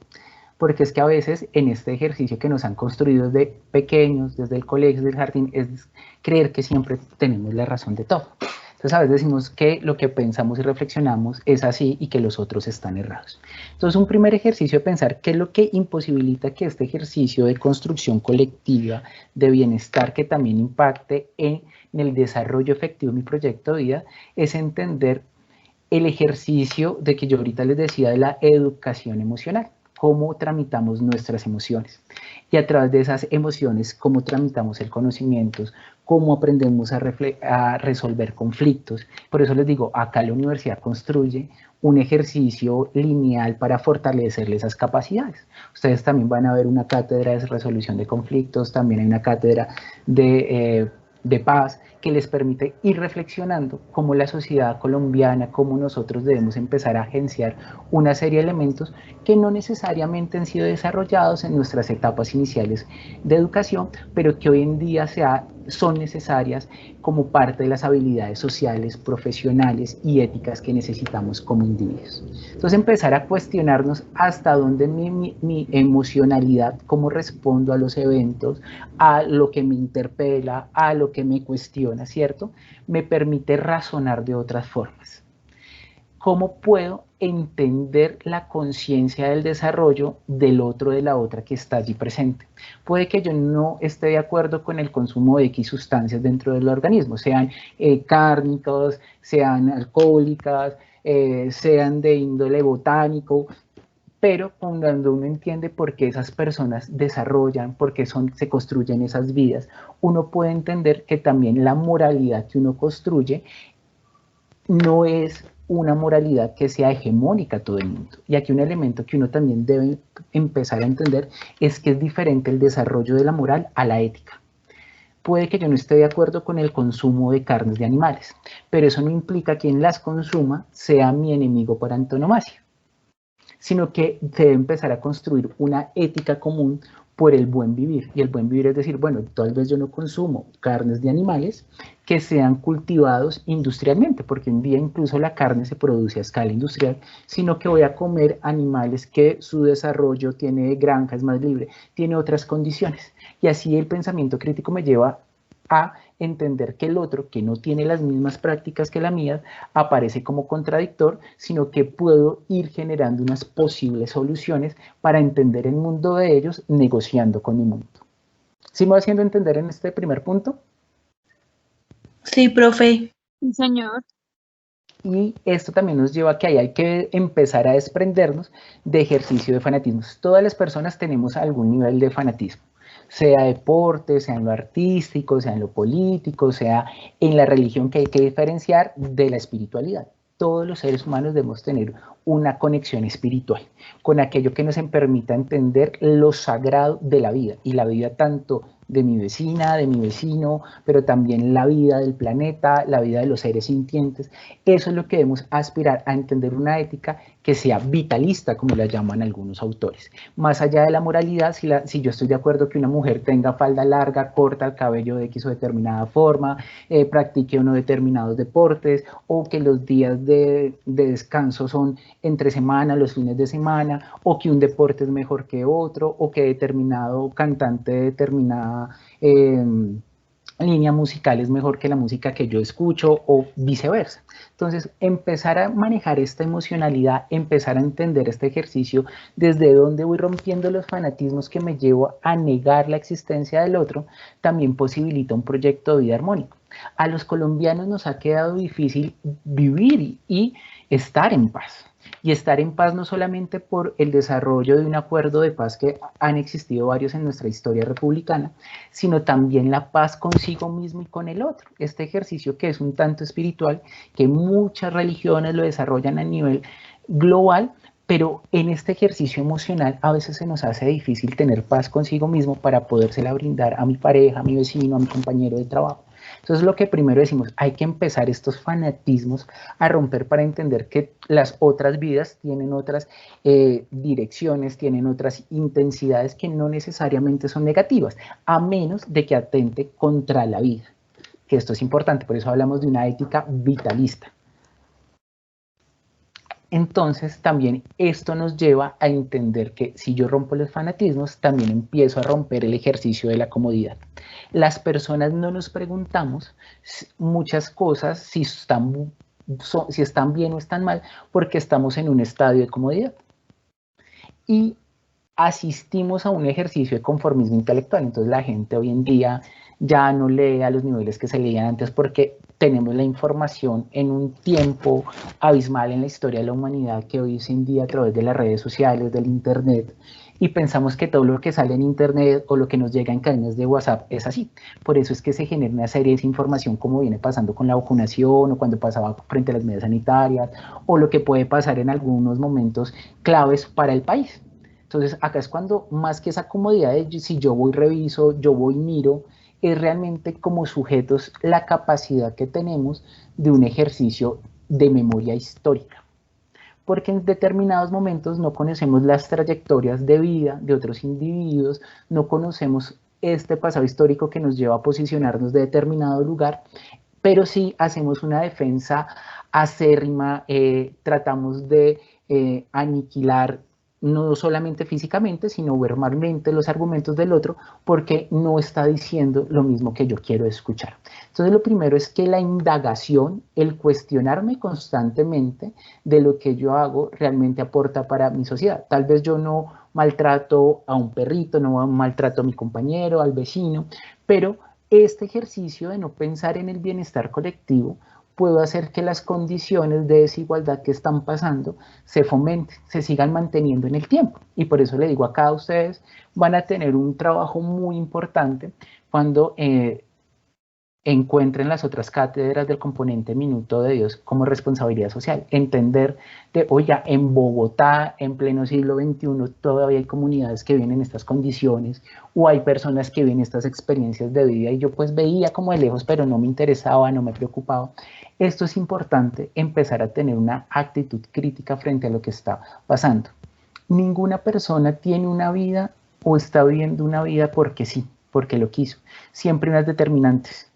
Porque es que a veces en este ejercicio que nos han construido desde pequeños, desde el colegio, desde el jardín, es creer que siempre tenemos la razón de todo. Entonces a veces decimos que lo que pensamos y reflexionamos es así y que los otros están errados. Entonces un primer ejercicio de pensar qué es lo que imposibilita que este ejercicio de construcción colectiva, de bienestar que también impacte en el desarrollo efectivo de mi proyecto de vida, es entender el ejercicio de que yo ahorita les decía de la educación emocional, cómo tramitamos nuestras emociones y a través de esas emociones cómo tramitamos el conocimiento, cómo aprendemos a resolver conflictos. Por eso les digo, acá la universidad construye un ejercicio lineal para fortalecerle esas capacidades. Ustedes también van a ver una cátedra de resolución de conflictos, también hay una cátedra de paz que les permite ir reflexionando cómo la sociedad colombiana, cómo nosotros debemos empezar a agenciar una serie de elementos que no necesariamente han sido desarrollados en nuestras etapas iniciales de educación, pero que hoy en día son necesarias como parte de las habilidades sociales, profesionales y éticas que necesitamos como individuos. Entonces empezar a cuestionarnos hasta dónde mi emocionalidad, cómo respondo a los eventos, a lo que me interpela, a lo que me cuestiona, ¿cierto? Me permite razonar de otras formas. ¿Cómo puedo entender la conciencia del desarrollo del otro, de la otra que está allí presente? Puede que yo no esté de acuerdo con el consumo de X sustancias dentro del organismo, sean cárnicas, sean alcohólicas, sean de índole botánico, pero cuando uno entiende por qué esas personas desarrollan, por qué se construyen esas vidas, uno puede entender que también la moralidad que uno construye no es una moralidad que sea hegemónica a todo el mundo. Y aquí un elemento que uno también debe empezar a entender es que es diferente el desarrollo de la moral a la ética. Puede que yo no esté de acuerdo con el consumo de carnes de animales, pero eso no implica que quien las consuma sea mi enemigo por antonomasia, sino que se debe empezar a construir una ética común por el buen vivir. Y el buen vivir es decir, bueno, tal vez yo no consumo carnes de animales que sean cultivados industrialmente, porque un día incluso la carne se produce a escala industrial, sino que voy a comer animales que su desarrollo tiene granjas más libre, tiene otras condiciones. Y así el pensamiento crítico me lleva a entender que el otro, que no tiene las mismas prácticas que la mía, aparece como contradictor, sino que puedo ir generando unas posibles soluciones para entender el mundo de ellos negociando con mi mundo. ¿Sí me va haciendo entender en este primer punto? Sí, profe. Sí, señor. Y esto también nos lleva a que hay que empezar a desprendernos de ejercicio de fanatismos. Todas las personas tenemos algún nivel de fanatismo, sea deporte, sea en lo artístico, sea en lo político, sea en la religión, que hay que diferenciar de la espiritualidad. Todos los seres humanos debemos tener una conexión espiritual con aquello que nos permita entender lo sagrado de la vida, y la vida tanto de mi vecina, de mi vecino, pero también la vida del planeta, la vida de los seres sintientes. Eso es lo que debemos aspirar, a entender una ética que sea vitalista, como la llaman algunos autores. Más allá de la moralidad, si yo estoy de acuerdo que una mujer tenga falda larga, corta el cabello de X o determinada forma, practique unos determinados deportes, o que los días de descanso son entre semana, los fines de semana, o que un deporte es mejor que otro, o que determinado cantante de determinada línea musical es mejor que la música que yo escucho o viceversa. Entonces, empezar a manejar esta emocionalidad, empezar a entender este ejercicio, desde dónde voy rompiendo los fanatismos que me llevo a negar la existencia del otro, también posibilita un proyecto de vida armónico. A los colombianos nos ha quedado difícil vivir y estar en paz. Y estar en paz no solamente por el desarrollo de un acuerdo de paz, que han existido varios en nuestra historia republicana, sino también la paz consigo mismo y con el otro. Este ejercicio que es un tanto espiritual, que muchas religiones lo desarrollan a nivel global, pero en este ejercicio emocional a veces se nos hace difícil tener paz consigo mismo para podérsela brindar a mi pareja, a mi vecino, a mi compañero de trabajo. Entonces, lo que primero decimos, hay que empezar estos fanatismos a romper para entender que las otras vidas tienen otras direcciones, tienen otras intensidades que no necesariamente son negativas, a menos de que atente contra la vida, que esto es importante, por eso hablamos de una ética vitalista. Entonces también esto nos lleva a entender que si yo rompo los fanatismos, también empiezo a romper el ejercicio de la comodidad. Las personas no nos preguntamos muchas cosas si están bien o están mal, porque estamos en un estadio de comodidad. Y asistimos a un ejercicio de conformismo intelectual. Entonces la gente hoy en día ya no lee a los niveles que se leían antes porque tenemos la información en un tiempo abismal en la historia de la humanidad que hoy en día a través de las redes sociales, del internet, y pensamos que todo lo que sale en internet o lo que nos llega en cadenas de WhatsApp es así. Por eso es que se genera una serie de información como viene pasando con la vacunación o cuando pasaba frente a las medidas sanitarias o lo que puede pasar en algunos momentos claves para el país. Entonces acá es cuando más que esa comodidad de si yo voy reviso, yo voy miro, es realmente como sujetos la capacidad que tenemos de un ejercicio de memoria histórica. Porque en determinados momentos no conocemos las trayectorias de vida de otros individuos, no conocemos este pasado histórico que nos lleva a posicionarnos de determinado lugar, pero sí hacemos una defensa acérrima, tratamos de aniquilar no solamente físicamente, sino verbalmente los argumentos del otro, porque no está diciendo lo mismo que yo quiero escuchar. Entonces, lo primero es que la indagación, el cuestionarme constantemente de lo que yo hago, realmente aporta para mi sociedad. Tal vez yo no maltrato a un perrito, no maltrato a mi compañero, al vecino, pero este ejercicio de no pensar en el bienestar colectivo puedo hacer que las condiciones de desigualdad que están pasando se fomenten, se sigan manteniendo en el tiempo. Y por eso le digo acá a ustedes, van a tener un trabajo muy importante cuando encuentren las otras cátedras del componente minuto de Dios como responsabilidad social. Entender de, oiga, en Bogotá, en pleno siglo XXI, todavía hay comunidades que viven en estas condiciones, o hay personas que viven estas experiencias de vida, y yo pues veía como de lejos, pero no me interesaba, no me preocupaba. Esto es importante, empezar a tener una actitud crítica frente a lo que está pasando. Ninguna persona tiene una vida o está viviendo una vida porque sí, porque lo quiso. Siempre unas determinantes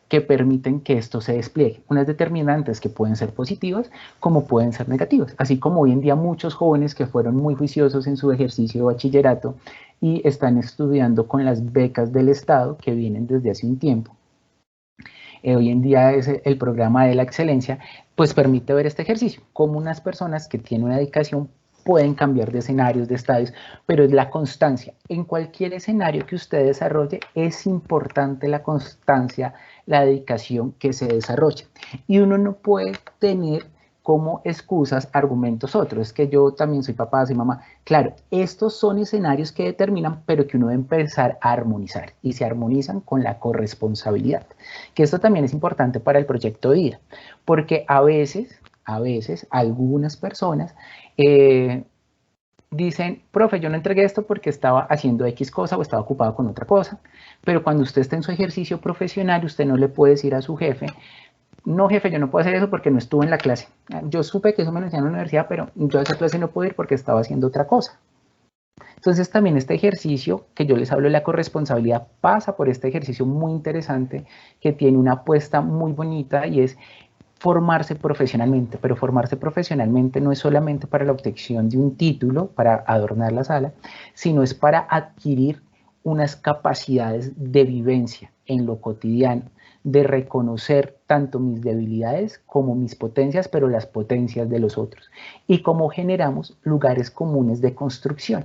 que permiten que esto se despliegue. Unas determinantes que pueden ser positivas como pueden ser negativas. Así como hoy en día muchos jóvenes que fueron muy juiciosos en su ejercicio de bachillerato y están estudiando con las becas del Estado que vienen desde hace un tiempo. Hoy en día es el programa de la excelencia, pues permite ver este ejercicio, como unas personas que tienen una dedicación pueden cambiar de escenarios, de estadios, pero es la constancia. En cualquier escenario que usted desarrolle, es importante la constancia, la dedicación que se desarrolla. Y uno no puede tener como excusas argumentos otros. Es que yo también soy papá, soy mamá. Claro, estos son escenarios que determinan, pero que uno debe empezar a armonizar. Y se armonizan con la corresponsabilidad. Que esto también es importante para el proyecto de vida. Porque a veces algunas personas dicen, profe, yo no entregué esto porque estaba haciendo X cosa o estaba ocupado con otra cosa, pero cuando usted está en su ejercicio profesional, usted no le puede decir a su jefe, no jefe, yo no puedo hacer eso porque no estuve en la clase. Yo supe que eso me lo enseñaron en la universidad, pero yo a esa clase no puedo ir porque estaba haciendo otra cosa. Entonces también este ejercicio que yo les hablo de la corresponsabilidad pasa por este ejercicio muy interesante que tiene una apuesta muy bonita y es formarse profesionalmente, pero formarse profesionalmente no es solamente para la obtención de un título, para adornar la sala, sino es para adquirir unas capacidades de vivencia en lo cotidiano, de reconocer tanto mis debilidades como mis potencias, pero las potencias de los otros, y cómo generamos lugares comunes de construcción.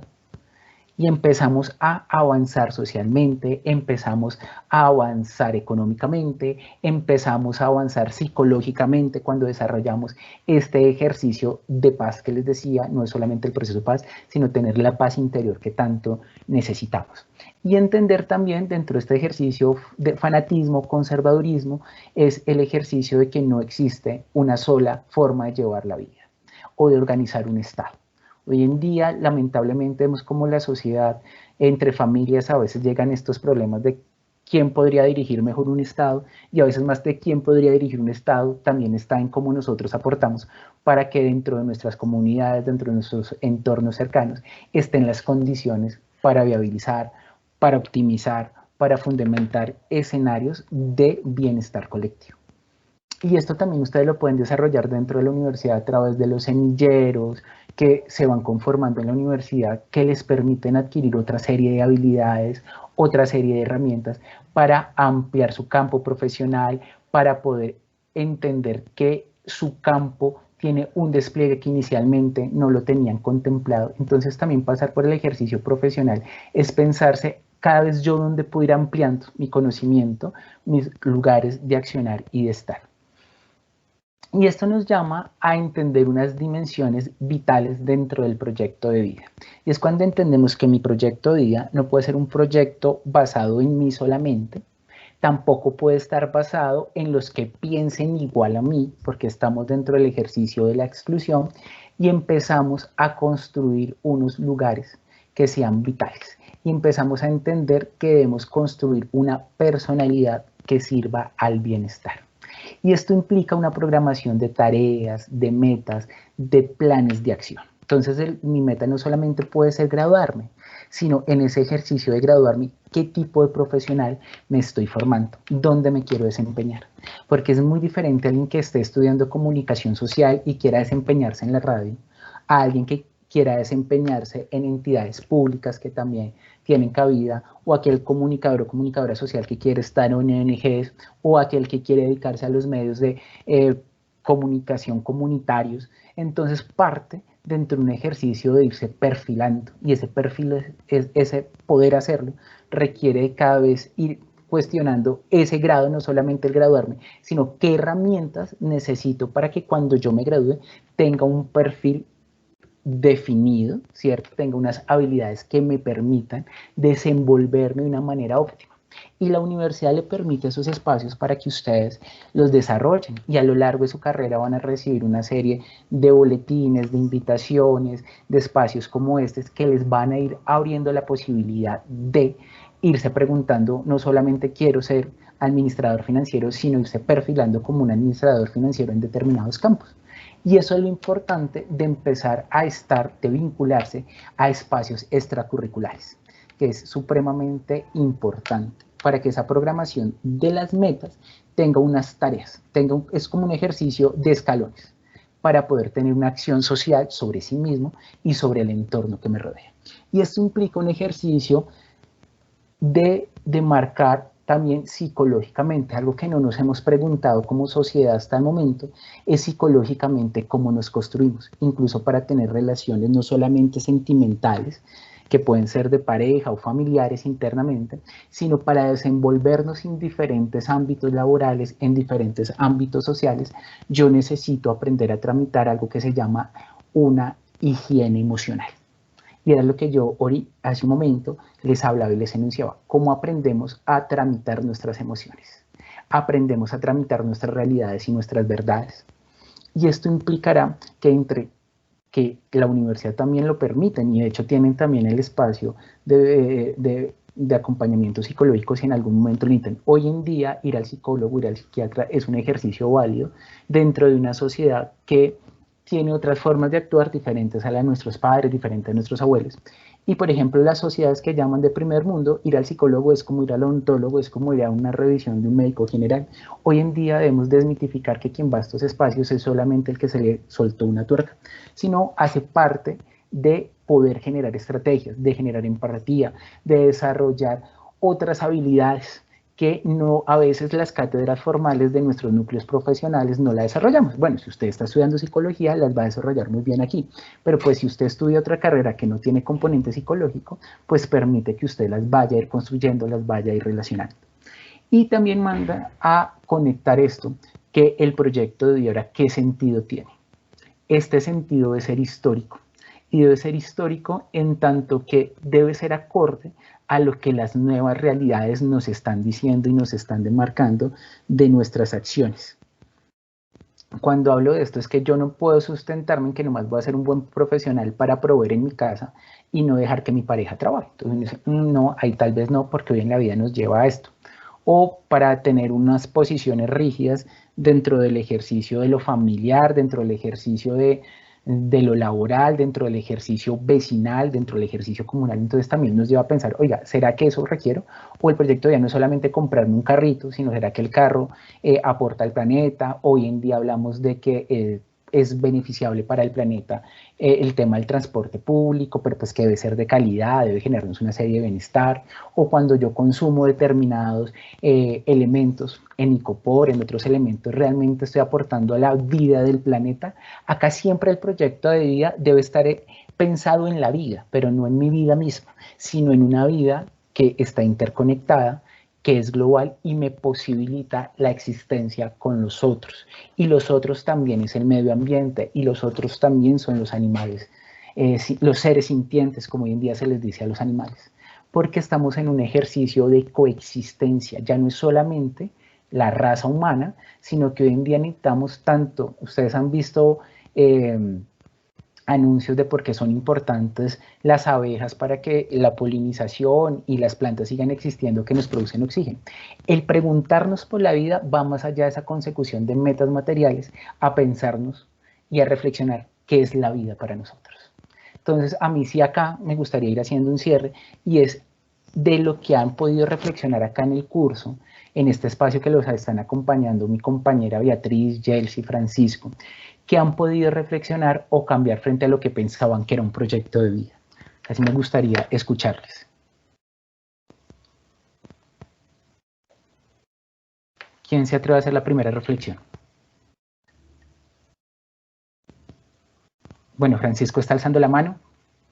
Y empezamos a avanzar socialmente, empezamos a avanzar económicamente, empezamos a avanzar psicológicamente cuando desarrollamos este ejercicio de paz que les decía. No es solamente el proceso de paz, sino tener la paz interior que tanto necesitamos. Y entender también dentro de este ejercicio de fanatismo, conservadurismo, es el ejercicio de que no existe una sola forma de llevar la vida o de organizar un Estado. Hoy en día, lamentablemente, vemos como la sociedad, entre familias, a veces llegan estos problemas de quién podría dirigir mejor un Estado, y a veces más de quién podría dirigir un Estado también está en cómo nosotros aportamos para que dentro de nuestras comunidades, dentro de nuestros entornos cercanos, estén las condiciones para viabilizar, para optimizar, para fundamentar escenarios de bienestar colectivo. Y esto también ustedes lo pueden desarrollar dentro de la universidad a través de los semilleros que se van conformando en la universidad, que les permiten adquirir otra serie de habilidades, otra serie de herramientas para ampliar su campo profesional, para poder entender que su campo tiene un despliegue que inicialmente no lo tenían contemplado. Entonces también pasar por el ejercicio profesional es pensarse cada vez yo donde puedo ir ampliando mi conocimiento, mis lugares de accionar y de estar. Y esto nos llama a entender unas dimensiones vitales dentro del proyecto de vida. Y es cuando entendemos que mi proyecto de vida no puede ser un proyecto basado en mí solamente, tampoco puede estar basado en los que piensen igual a mí, porque estamos dentro del ejercicio de la exclusión, y empezamos a construir unos lugares que sean vitales. Y empezamos a entender que debemos construir una personalidad que sirva al bienestar. Y esto implica una programación de tareas, de metas, de planes de acción. Entonces, mi meta no solamente puede ser graduarme, sino en ese ejercicio de graduarme, qué tipo de profesional me estoy formando, dónde me quiero desempeñar. Porque es muy diferente a alguien que esté estudiando comunicación social y quiera desempeñarse en la radio, a alguien que quiera desempeñarse en entidades públicas que también tienen cabida, o aquel comunicador o comunicadora social que quiere estar en ONGs, o aquel que quiere dedicarse a los medios de comunicación comunitarios. Entonces parte dentro de un ejercicio de irse perfilando, y ese perfil, ese poder hacerlo, requiere de cada vez ir cuestionando ese grado, no solamente el graduarme, sino qué herramientas necesito para que cuando yo me gradúe tenga un perfil definido, ¿cierto? Tenga unas habilidades que me permitan desenvolverme de una manera óptima. Y la universidad le permite esos espacios para que ustedes los desarrollen, y a lo largo de su carrera van a recibir una serie de boletines, de invitaciones, de espacios como este que les van a ir abriendo la posibilidad de irse preguntando, no solamente quiero ser administrador financiero, sino irse perfilando como un administrador financiero en determinados campos. Y eso es lo importante de empezar a de vincularse a espacios extracurriculares, que es supremamente importante para que esa programación de las metas tenga unas tareas, es como un ejercicio de escalones para poder tener una acción social sobre sí mismo y sobre el entorno que me rodea. Y esto implica un ejercicio de marcar también psicológicamente, algo que no nos hemos preguntado como sociedad hasta el momento, es psicológicamente cómo nos construimos, incluso para tener relaciones no solamente sentimentales, que pueden ser de pareja o familiares internamente, sino para desenvolvernos en diferentes ámbitos laborales, en diferentes ámbitos sociales. Yo necesito aprender a tramitar algo que se llama una higiene emocional. Y era lo que yo hace un momento les hablaba y les enunciaba, cómo aprendemos a tramitar nuestras emociones. Aprendemos a tramitar nuestras realidades y nuestras verdades. Y esto implicará que la universidad también lo permiten, y de hecho tienen también el espacio de acompañamiento psicológico si en algún momento lo necesitan. Hoy en día ir al psicólogo, ir al psiquiatra es un ejercicio válido dentro de una sociedad que tiene otras formas de actuar diferentes a las de nuestros padres, diferentes a nuestros abuelos. Y por ejemplo, las sociedades que llaman de primer mundo, ir al psicólogo es como ir al odontólogo, es como ir a una revisión de un médico general. Hoy en día debemos desmitificar que quien va a estos espacios es solamente el que se le soltó una tuerca, sino hace parte de poder generar estrategias, de generar empatía, de desarrollar otras habilidades que no, a veces las cátedras formales de nuestros núcleos profesionales no las desarrollamos. Bueno, si usted está estudiando psicología, las va a desarrollar muy bien aquí, pero pues si usted estudia otra carrera que no tiene componente psicológico, pues permite que usted las vaya a ir construyendo, las vaya a ir relacionando. Y también manda a conectar esto, que el proyecto de vida ahora, ¿qué sentido tiene? Este sentido debe ser histórico, y debe ser histórico en tanto que debe ser acorde a lo que las nuevas realidades nos están diciendo y nos están demarcando de nuestras acciones. Cuando hablo de esto es que yo no puedo sustentarme en que nomás voy a ser un buen profesional para proveer en mi casa y no dejar que mi pareja trabaje. Entonces, no, ahí tal vez no, porque hoy en la vida nos lleva a esto. O para tener unas posiciones rígidas dentro del ejercicio de lo familiar, dentro del ejercicio de lo laboral, dentro del ejercicio vecinal, dentro del ejercicio comunal. Entonces también nos lleva a pensar, oiga, ¿será que eso requiero? O el proyecto ya no es solamente comprarme un carrito, sino ¿será que el carro aporta al planeta? Hoy en día hablamos de que es beneficiable para el planeta el tema del transporte público, pero pues que debe ser de calidad, debe generarnos una serie de bienestar, o cuando yo consumo determinados elementos en icopor, en otros elementos, realmente estoy aportando a la vida del planeta. Acá siempre el proyecto de vida debe estar pensado en la vida, pero no en mi vida misma, sino en una vida que está interconectada, que es global y me posibilita la existencia con los otros. Y los otros también es el medio ambiente, y los otros también son los animales, los seres sintientes, como hoy en día se les dice a los animales, porque estamos en un ejercicio de coexistencia. Ya no es solamente la raza humana, sino que hoy en día necesitamos tanto, ustedes han visto anuncios de por qué son importantes las abejas para que la polinización y las plantas sigan existiendo, que nos producen oxígeno. El preguntarnos por la vida va más allá de esa consecución de metas materiales, a pensarnos y a reflexionar qué es la vida para nosotros. Entonces, a mí sí acá me gustaría ir haciendo un cierre, y es de lo que han podido reflexionar acá en el curso, en este espacio que los están acompañando mi compañera Beatriz, Yelsi, Francisco, que han podido reflexionar o cambiar frente a lo que pensaban que era un proyecto de vida. Así me gustaría escucharles. ¿Quién se atreve a hacer la primera reflexión? Bueno, Francisco está alzando la mano.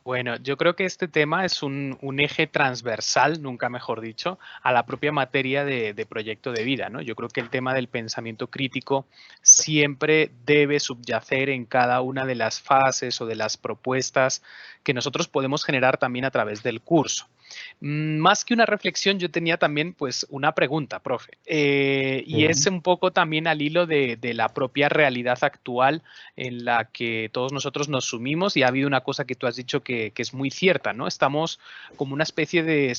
Bueno, yo creo que este tema es un eje transversal, nunca mejor dicho, a la propia materia de proyecto de vida, ¿no? Yo creo que el tema del pensamiento crítico siempre debe subyacer en cada una de las fases o de las propuestas que nosotros podemos generar también a través del curso. Más que una reflexión, yo tenía también pues una pregunta, profe, y es un poco también al hilo de la propia realidad actual en la que todos nosotros nos sumimos, y ha habido una cosa que tú has dicho que es muy cierta, ¿no? Estamos como una especie de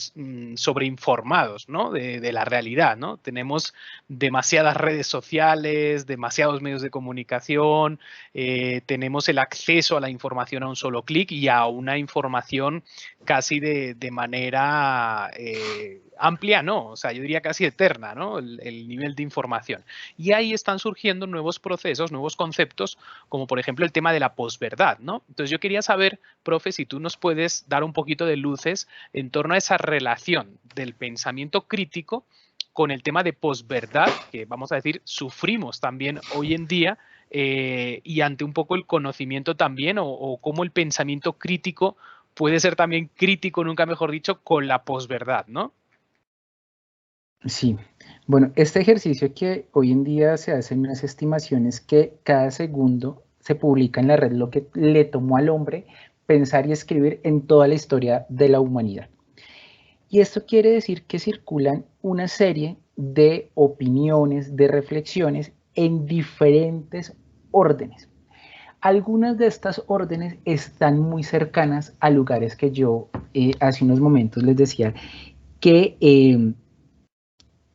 sobreinformados, ¿no? De la realidad, ¿no? Tenemos demasiadas redes sociales, demasiados medios de comunicación, tenemos el acceso a la información a un solo clic y a una información casi de manera amplia, no, o sea, yo diría casi eterna, ¿no? El nivel de información. Y ahí están surgiendo nuevos procesos, nuevos conceptos, como por ejemplo el tema de la posverdad, ¿no? Entonces yo quería saber, profe, si tú nos puedes dar un poquito de luces en torno a esa relación del pensamiento crítico con el tema de posverdad, que vamos a decir, sufrimos también hoy en día, y ante un poco el conocimiento también, o cómo el pensamiento crítico puede ser también crítico, nunca mejor dicho, con la posverdad, ¿no? Sí, bueno, este ejercicio que hoy en día se hacen unas estimaciones que cada segundo se publica en la red lo que le tomó al hombre pensar y escribir en toda la historia de la humanidad. Y esto quiere decir que circulan una serie de opiniones, de reflexiones en diferentes órdenes. Algunas de estas órdenes están muy cercanas a lugares que yo hace unos momentos les decía que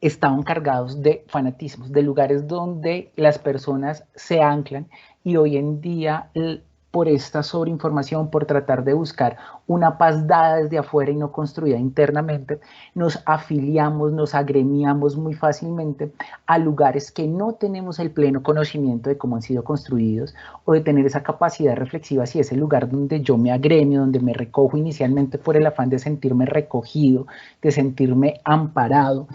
estaban cargados de fanatismos, de lugares donde las personas se anclan, y hoy en día por esta sobreinformación, por tratar de buscar una paz dada desde afuera y no construida internamente, nos afiliamos, nos agremiamos muy fácilmente a lugares que no tenemos el pleno conocimiento de cómo han sido construidos o de tener esa capacidad reflexiva si es el lugar donde yo me agremio, donde me recojo inicialmente por el afán de sentirme recogido, de sentirme amparado,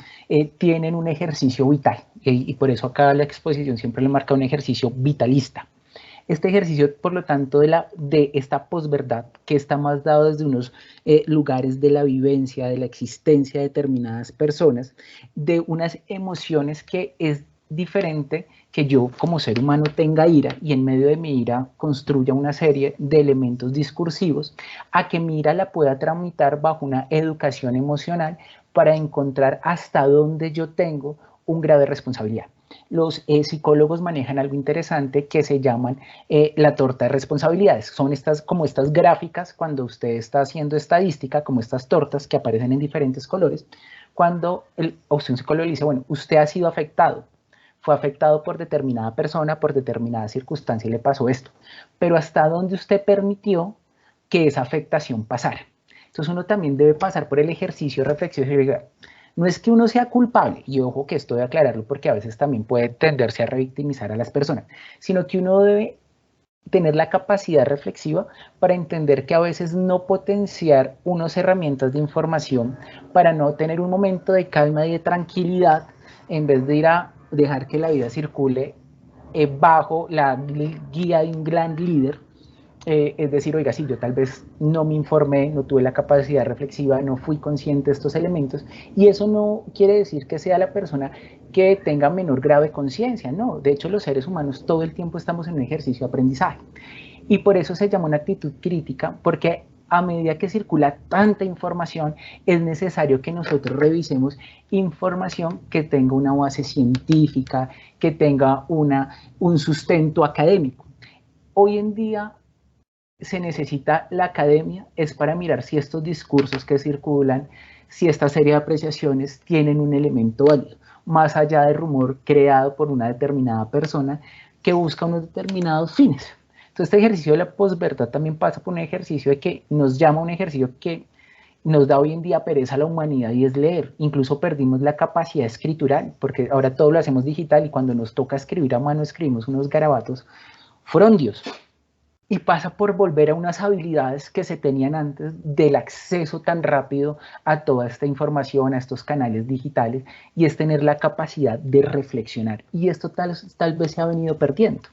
tienen un ejercicio vital y por eso acá la exposición siempre le marca un ejercicio vitalista. Este ejercicio, por lo tanto, de esta posverdad, que está más dado desde unos lugares de la vivencia, de la existencia de determinadas personas, de unas emociones que es diferente que yo como ser humano tenga ira y en medio de mi ira construya una serie de elementos discursivos, a que mi ira la pueda tramitar bajo una educación emocional para encontrar hasta dónde yo tengo un grado de responsabilidad. Los psicólogos manejan algo interesante que se llaman la torta de responsabilidades. Son como estas gráficas cuando usted está haciendo estadística, como estas tortas que aparecen en diferentes colores, cuando un psicólogo le dice, bueno, usted ha sido afectado, fue afectado por determinada persona, por determinada circunstancia y le pasó esto, pero hasta dónde usted permitió que esa afectación pasara. Entonces uno también debe pasar por el ejercicio reflexivo y decir, no es que uno sea culpable, y ojo que esto de aclararlo porque a veces también puede tenderse a revictimizar a las personas, sino que uno debe tener la capacidad reflexiva para entender que a veces no potenciar unas herramientas de información para no tener un momento de calma y de tranquilidad en vez de ir a dejar que la vida circule bajo la guía de un gran líder. Es decir, oiga, sí, yo tal vez no me informé, no tuve la capacidad reflexiva, no fui consciente de estos elementos, y eso no quiere decir que sea la persona que tenga menor grado de conciencia, no, de hecho los seres humanos todo el tiempo estamos en un ejercicio de aprendizaje, y por eso se llama una actitud crítica, porque a medida que circula tanta información, es necesario que nosotros revisemos información que tenga una base científica, que tenga un sustento académico. Hoy en día, se necesita la academia es para mirar si estos discursos que circulan, si esta serie de apreciaciones tienen un elemento válido, más allá del rumor creado por una determinada persona que busca unos determinados fines. Entonces este ejercicio de la posverdad también pasa por un ejercicio de que nos llama un ejercicio que nos da hoy en día pereza a la humanidad y es leer. Incluso perdimos la capacidad escritural, porque ahora todo lo hacemos digital y cuando nos toca escribir a mano escribimos unos garabatos frondios. Y pasa por volver a unas habilidades que se tenían antes del acceso tan rápido a toda esta información, a estos canales digitales, y es tener la capacidad de reflexionar. Y esto tal vez se ha venido perdiendo.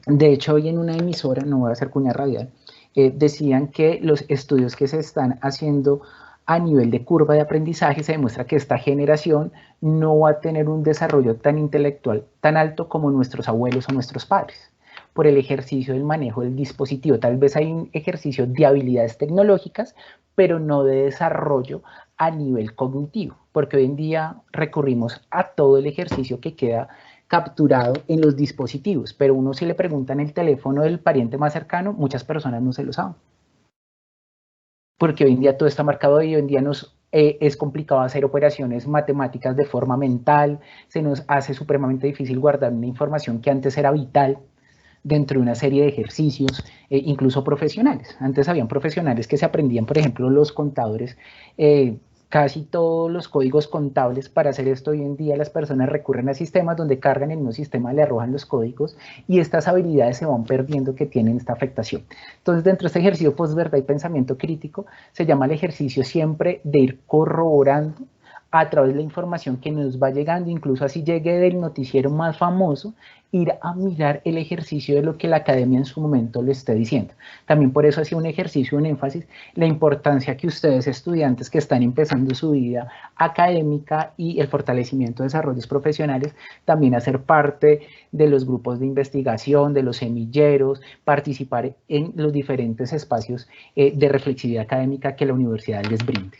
De hecho, hoy en una emisora, no voy a hacer cuña radial, decían que los estudios que se están haciendo a nivel de curva de aprendizaje se demuestra que esta generación no va a tener un desarrollo tan intelectual, tan alto como nuestros abuelos o nuestros padres, por el ejercicio del manejo del dispositivo. Tal vez hay un ejercicio de habilidades tecnológicas, pero no de desarrollo a nivel cognitivo, porque hoy en día recurrimos a todo el ejercicio que queda capturado en los dispositivos, pero uno si le preguntan el teléfono del pariente más cercano, muchas personas no se lo saben. Porque hoy en día todo está marcado y hoy en día es complicado hacer operaciones matemáticas de forma mental, se nos hace supremamente difícil guardar una información que antes era vital dentro de una serie de ejercicios, incluso profesionales. Antes habían profesionales que se aprendían, por ejemplo, los contadores, casi todos los códigos contables. Para hacer esto hoy en día las personas recurren a sistemas donde cargan en un sistema, le arrojan los códigos y estas habilidades se van perdiendo que tienen esta afectación. Entonces, dentro de este ejercicio posverdad y pensamiento crítico, se llama el ejercicio siempre de ir corroborando a través de la información que nos va llegando, incluso así llegue del noticiero más famoso, ir a mirar el ejercicio de lo que la academia en su momento le esté diciendo. También por eso hacía un ejercicio, un énfasis, la importancia que ustedes, estudiantes que están empezando su vida académica y el fortalecimiento de desarrollos profesionales, también hacer parte de los grupos de investigación, de los semilleros, participar en los diferentes espacios de reflexividad académica que la universidad les brinde.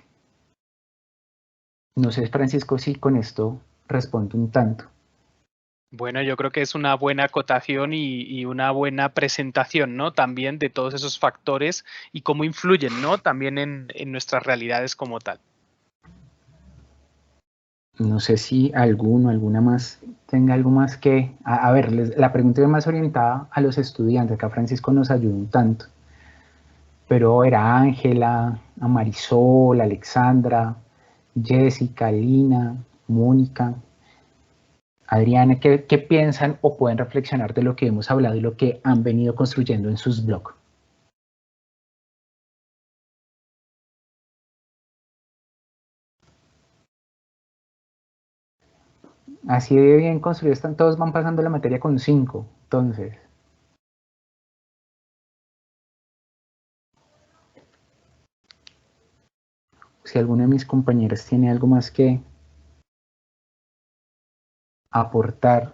No sé, Francisco, si con esto respondo un tanto. Bueno, yo creo que es una buena acotación y una buena presentación, ¿no? También de todos esos factores y cómo influyen, ¿no? También en nuestras realidades como tal. No sé si alguna más tenga algo más que... A ver, la pregunta es más orientada a los estudiantes, acá Francisco nos ayudó un tanto. Pero era Ángela, a Marisol, Alexandra, Jessica, Lina, Mónica, Adriana, ¿qué piensan o pueden reflexionar de lo que hemos hablado y lo que han venido construyendo en sus blogs? Así de bien construidos están, todos van pasando la materia con 5, entonces. Si alguno de mis compañeros tiene algo más que aportar.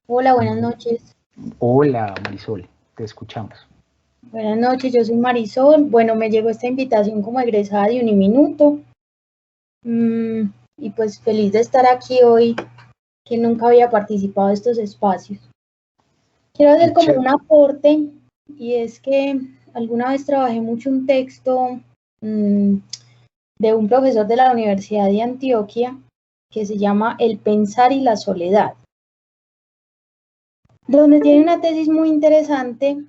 Hola, buenas noches. Hola Marisol, te escuchamos. Buenas noches, yo soy Marisol. Bueno, me llegó esta invitación como egresada de Uniminuto. Y pues feliz de estar aquí hoy, que nunca había participado de estos espacios. Quiero hacer como un aporte, y es que alguna vez trabajé mucho un texto de un profesor de la Universidad de Antioquia que se llama El pensar y la soledad, donde tiene una tesis muy interesante,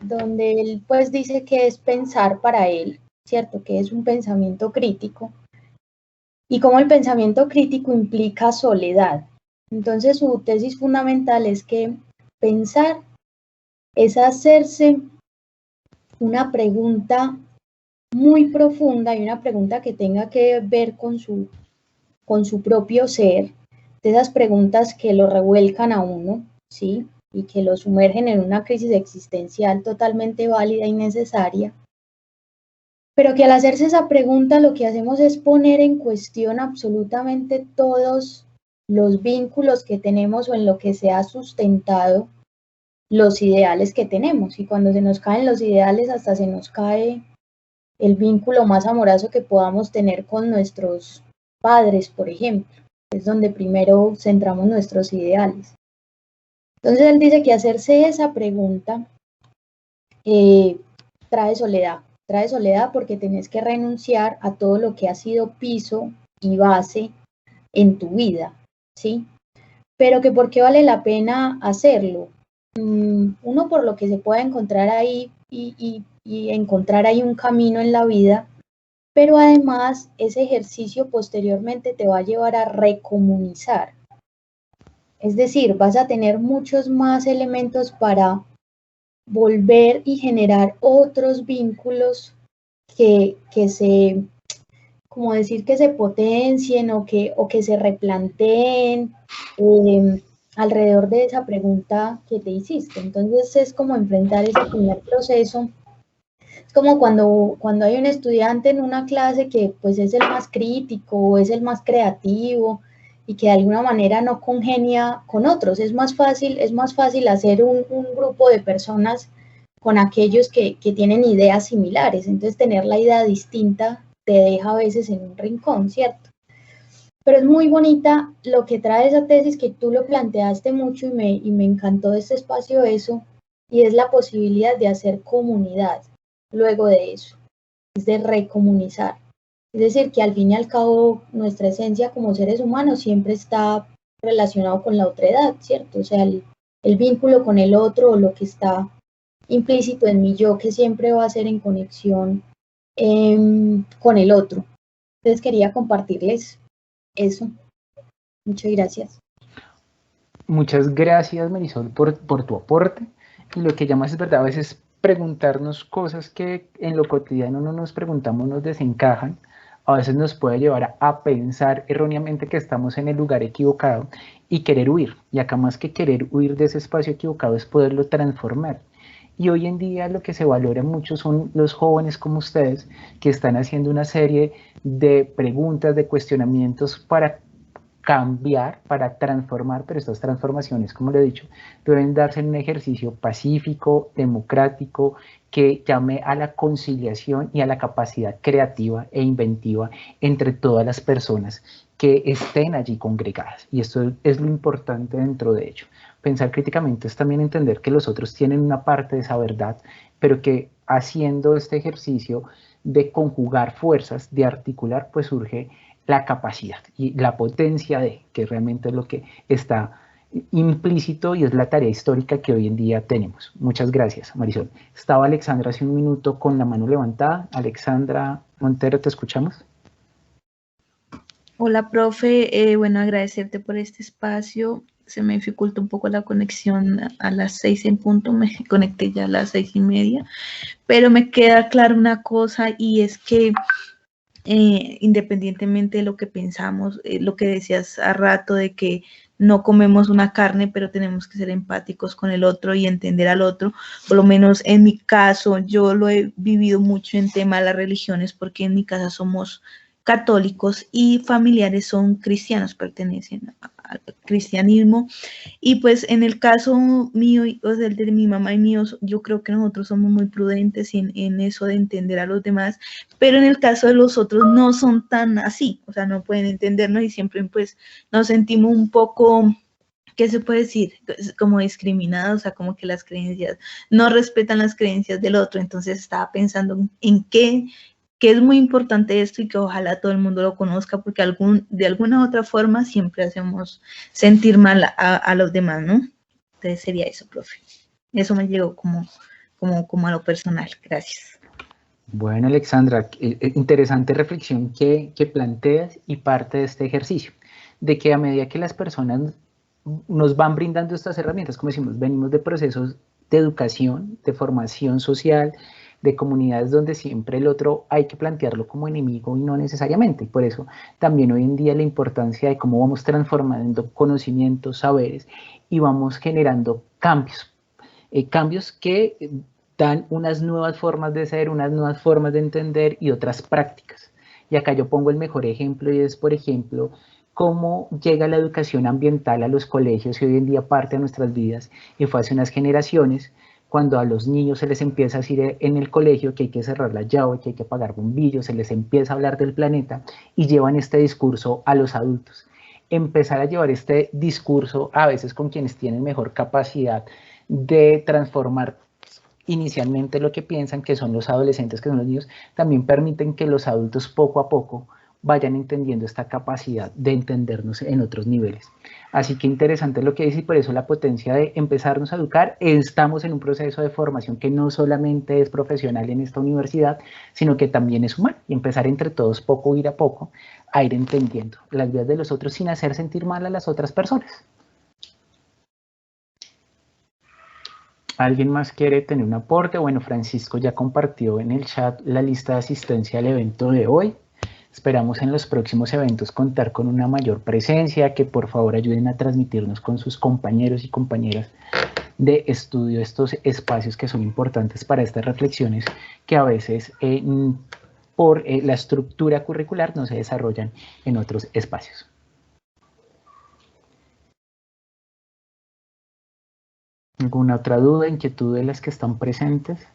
donde él pues dice que es pensar para él, ¿cierto? Que es un pensamiento crítico, y cómo el pensamiento crítico implica soledad. Entonces su tesis fundamental es que pensar es hacerse una pregunta muy profunda y una pregunta que tenga que ver con su propio ser, de esas preguntas que lo revuelcan a uno, ¿sí? Y que lo sumergen en una crisis existencial totalmente válida y necesaria, pero que al hacerse esa pregunta lo que hacemos es poner en cuestión absolutamente todos los vínculos que tenemos o en lo que se ha sustentado los ideales que tenemos. Y cuando se nos caen los ideales, hasta se nos cae el vínculo más amoroso que podamos tener con nuestros padres, por ejemplo. Es donde primero centramos nuestros ideales. Entonces él dice que hacerse esa pregunta trae soledad porque tenés que renunciar a todo lo que ha sido piso y base en tu vida, ¿sí? Pero que por qué vale la pena hacerlo. Uno, por lo que se puede encontrar ahí y encontrar ahí un camino en la vida, pero además ese ejercicio posteriormente te va a llevar a recomunizar. Es decir, vas a tener muchos más elementos para volver y generar otros vínculos que se, como decir, que se potencien o que se replanteen alrededor de esa pregunta que te hiciste. Entonces es como enfrentar ese primer proceso. Es como cuando hay un estudiante en una clase que pues es el más crítico o es el más creativo y que de alguna manera no congenia con otros. Es más fácil hacer un grupo de personas con aquellos que tienen ideas similares. Entonces tener la idea distinta te deja a veces en un rincón, ¿cierto? Pero es muy bonita lo que trae esa tesis, que tú lo planteaste mucho y me encantó este espacio eso, y es la posibilidad de hacer comunidad luego de eso, es de recomunizar. Es decir, que al fin y al cabo nuestra esencia como seres humanos siempre está relacionado con la otredad, ¿cierto? O sea, el vínculo con el otro o lo que está implícito en mi yo, que siempre va a ser en conexión con el otro. Entonces quería compartirles eso. Muchas gracias. Muchas gracias, Marisol, por tu aporte. Y lo que llamas es verdad, a veces preguntarnos cosas que en lo cotidiano no nos preguntamos, nos desencajan. A veces nos puede llevar a pensar erróneamente que estamos en el lugar equivocado y querer huir. Y acá más que querer huir de ese espacio equivocado es poderlo transformar. Y hoy en día lo que se valora mucho son los jóvenes como ustedes que están haciendo una serie de preguntas, de cuestionamientos para cambiar, para transformar, pero estas transformaciones, como lo he dicho, deben darse en un ejercicio pacífico, democrático, que llame a la conciliación y a la capacidad creativa e inventiva entre todas las personas que estén allí congregadas. Y esto es lo importante dentro de ello. Pensar críticamente es también entender que los otros tienen una parte de esa verdad, pero que haciendo este ejercicio de conjugar fuerzas, de articular, pues surge la capacidad y la potencia de, que realmente es lo que está implícito y es la tarea histórica que hoy en día tenemos. Muchas gracias, Marisol. Estaba Alexandra hace un minuto con la mano levantada. Alexandra Montero, ¿te escuchamos? Hola, profe. Bueno, agradecerte por este espacio. Se me dificulta un poco la conexión a las 6 en punto. Me conecté ya a las 6:30. Pero me queda clara una cosa y es que independientemente de lo que pensamos, lo que decías a rato de que no comemos una carne, pero tenemos que ser empáticos con el otro y entender al otro. Por lo menos en mi caso, yo lo he vivido mucho en tema de las religiones, porque en mi casa somos católicos y familiares son cristianos, pertenecen al cristianismo. Y pues en el caso mío, o sea, el de mi mamá y mío, yo creo que nosotros somos muy prudentes en eso de entender a los demás, pero en el caso de los otros no son tan así, o sea, no pueden entendernos y siempre pues nos sentimos un poco, ¿qué se puede decir? Como discriminados, o sea, como que las creencias, no respetan las creencias del otro. Entonces estaba pensando en que es muy importante esto y que ojalá todo el mundo lo conozca, porque de alguna u otra forma siempre hacemos sentir mal a los demás, ¿no? Entonces sería eso, profe. Eso me llegó como a lo personal. Gracias. Bueno, Alexandra, interesante reflexión que planteas y parte de este ejercicio, de que a medida que las personas nos van brindando estas herramientas, como decimos, venimos de procesos de educación, de formación social, de comunidades donde siempre el otro hay que plantearlo como enemigo y no necesariamente. Y por eso también hoy en día la importancia de cómo vamos transformando conocimientos, saberes y vamos generando cambios. Cambios que dan unas nuevas formas de ser, unas nuevas formas de entender y otras prácticas. Y acá yo pongo el mejor ejemplo y es, por ejemplo, cómo llega la educación ambiental a los colegios y hoy en día parte de nuestras vidas y fue hace unas generaciones cuando a los niños se les empieza a decir en el colegio que hay que cerrar la llave, que hay que apagar bombillos, se les empieza a hablar del planeta y llevan este discurso a los adultos. Empezar a llevar este discurso a veces con quienes tienen mejor capacidad de transformar inicialmente lo que piensan, que son los adolescentes, que son los niños, también permiten que los adultos poco a poco vayan entendiendo esta capacidad de entendernos en otros niveles. Así que interesante lo que dice y por eso la potencia de empezarnos a educar. Estamos en un proceso de formación que no solamente es profesional en esta universidad, sino que también es humano y empezar entre todos poco, ir a poco, a ir entendiendo las vidas de los otros sin hacer sentir mal a las otras personas. ¿Alguien más quiere tener un aporte? Bueno, Francisco ya compartió en el chat la lista de asistencia al evento de hoy. Esperamos en los próximos eventos contar con una mayor presencia, que por favor ayuden a transmitirnos con sus compañeros y compañeras de estudio estos espacios que son importantes para estas reflexiones que a veces por la estructura curricular no se desarrollan en otros espacios. ¿Alguna otra duda, inquietud de las que están presentes?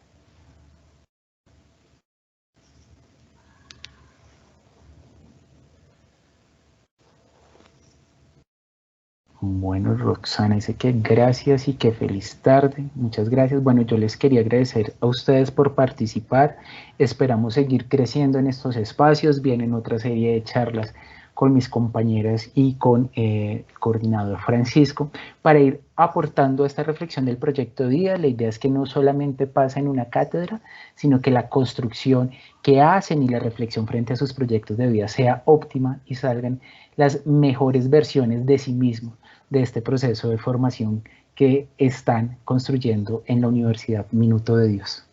Bueno, Roxana dice que gracias y que feliz tarde. Muchas gracias. Bueno, yo les quería agradecer a ustedes por participar. Esperamos seguir creciendo en estos espacios. Vienen otra serie de charlas con mis compañeras y con el coordinador Francisco para ir aportando esta reflexión del proyecto de vida. La idea es que no solamente pasa en una cátedra, sino que la construcción que hacen y la reflexión frente a sus proyectos de vida sea óptima y salgan las mejores versiones de sí mismos de este proceso de formación que están construyendo en la Universidad Minuto de Dios.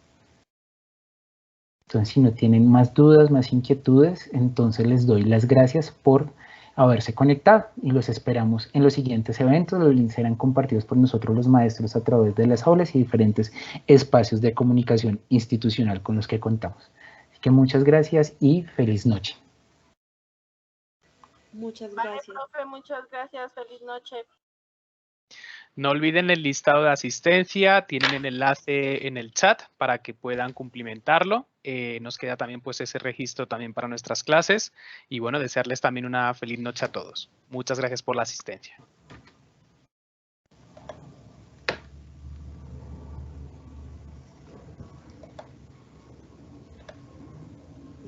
Entonces, si no tienen más dudas, más inquietudes, entonces les doy las gracias por haberse conectado y los esperamos en los siguientes eventos. Los links serán compartidos por nosotros los maestros a través de las aulas y diferentes espacios de comunicación institucional con los que contamos. Así que muchas gracias y feliz noche. Muchas gracias. Vale, profe, muchas gracias. Feliz noche. No olviden el listado de asistencia, tienen el enlace en el chat para que puedan cumplimentarlo. Nos queda también pues ese registro también para nuestras clases y bueno, desearles también una feliz noche a todos. Muchas gracias por la asistencia.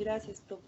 Gracias, Top.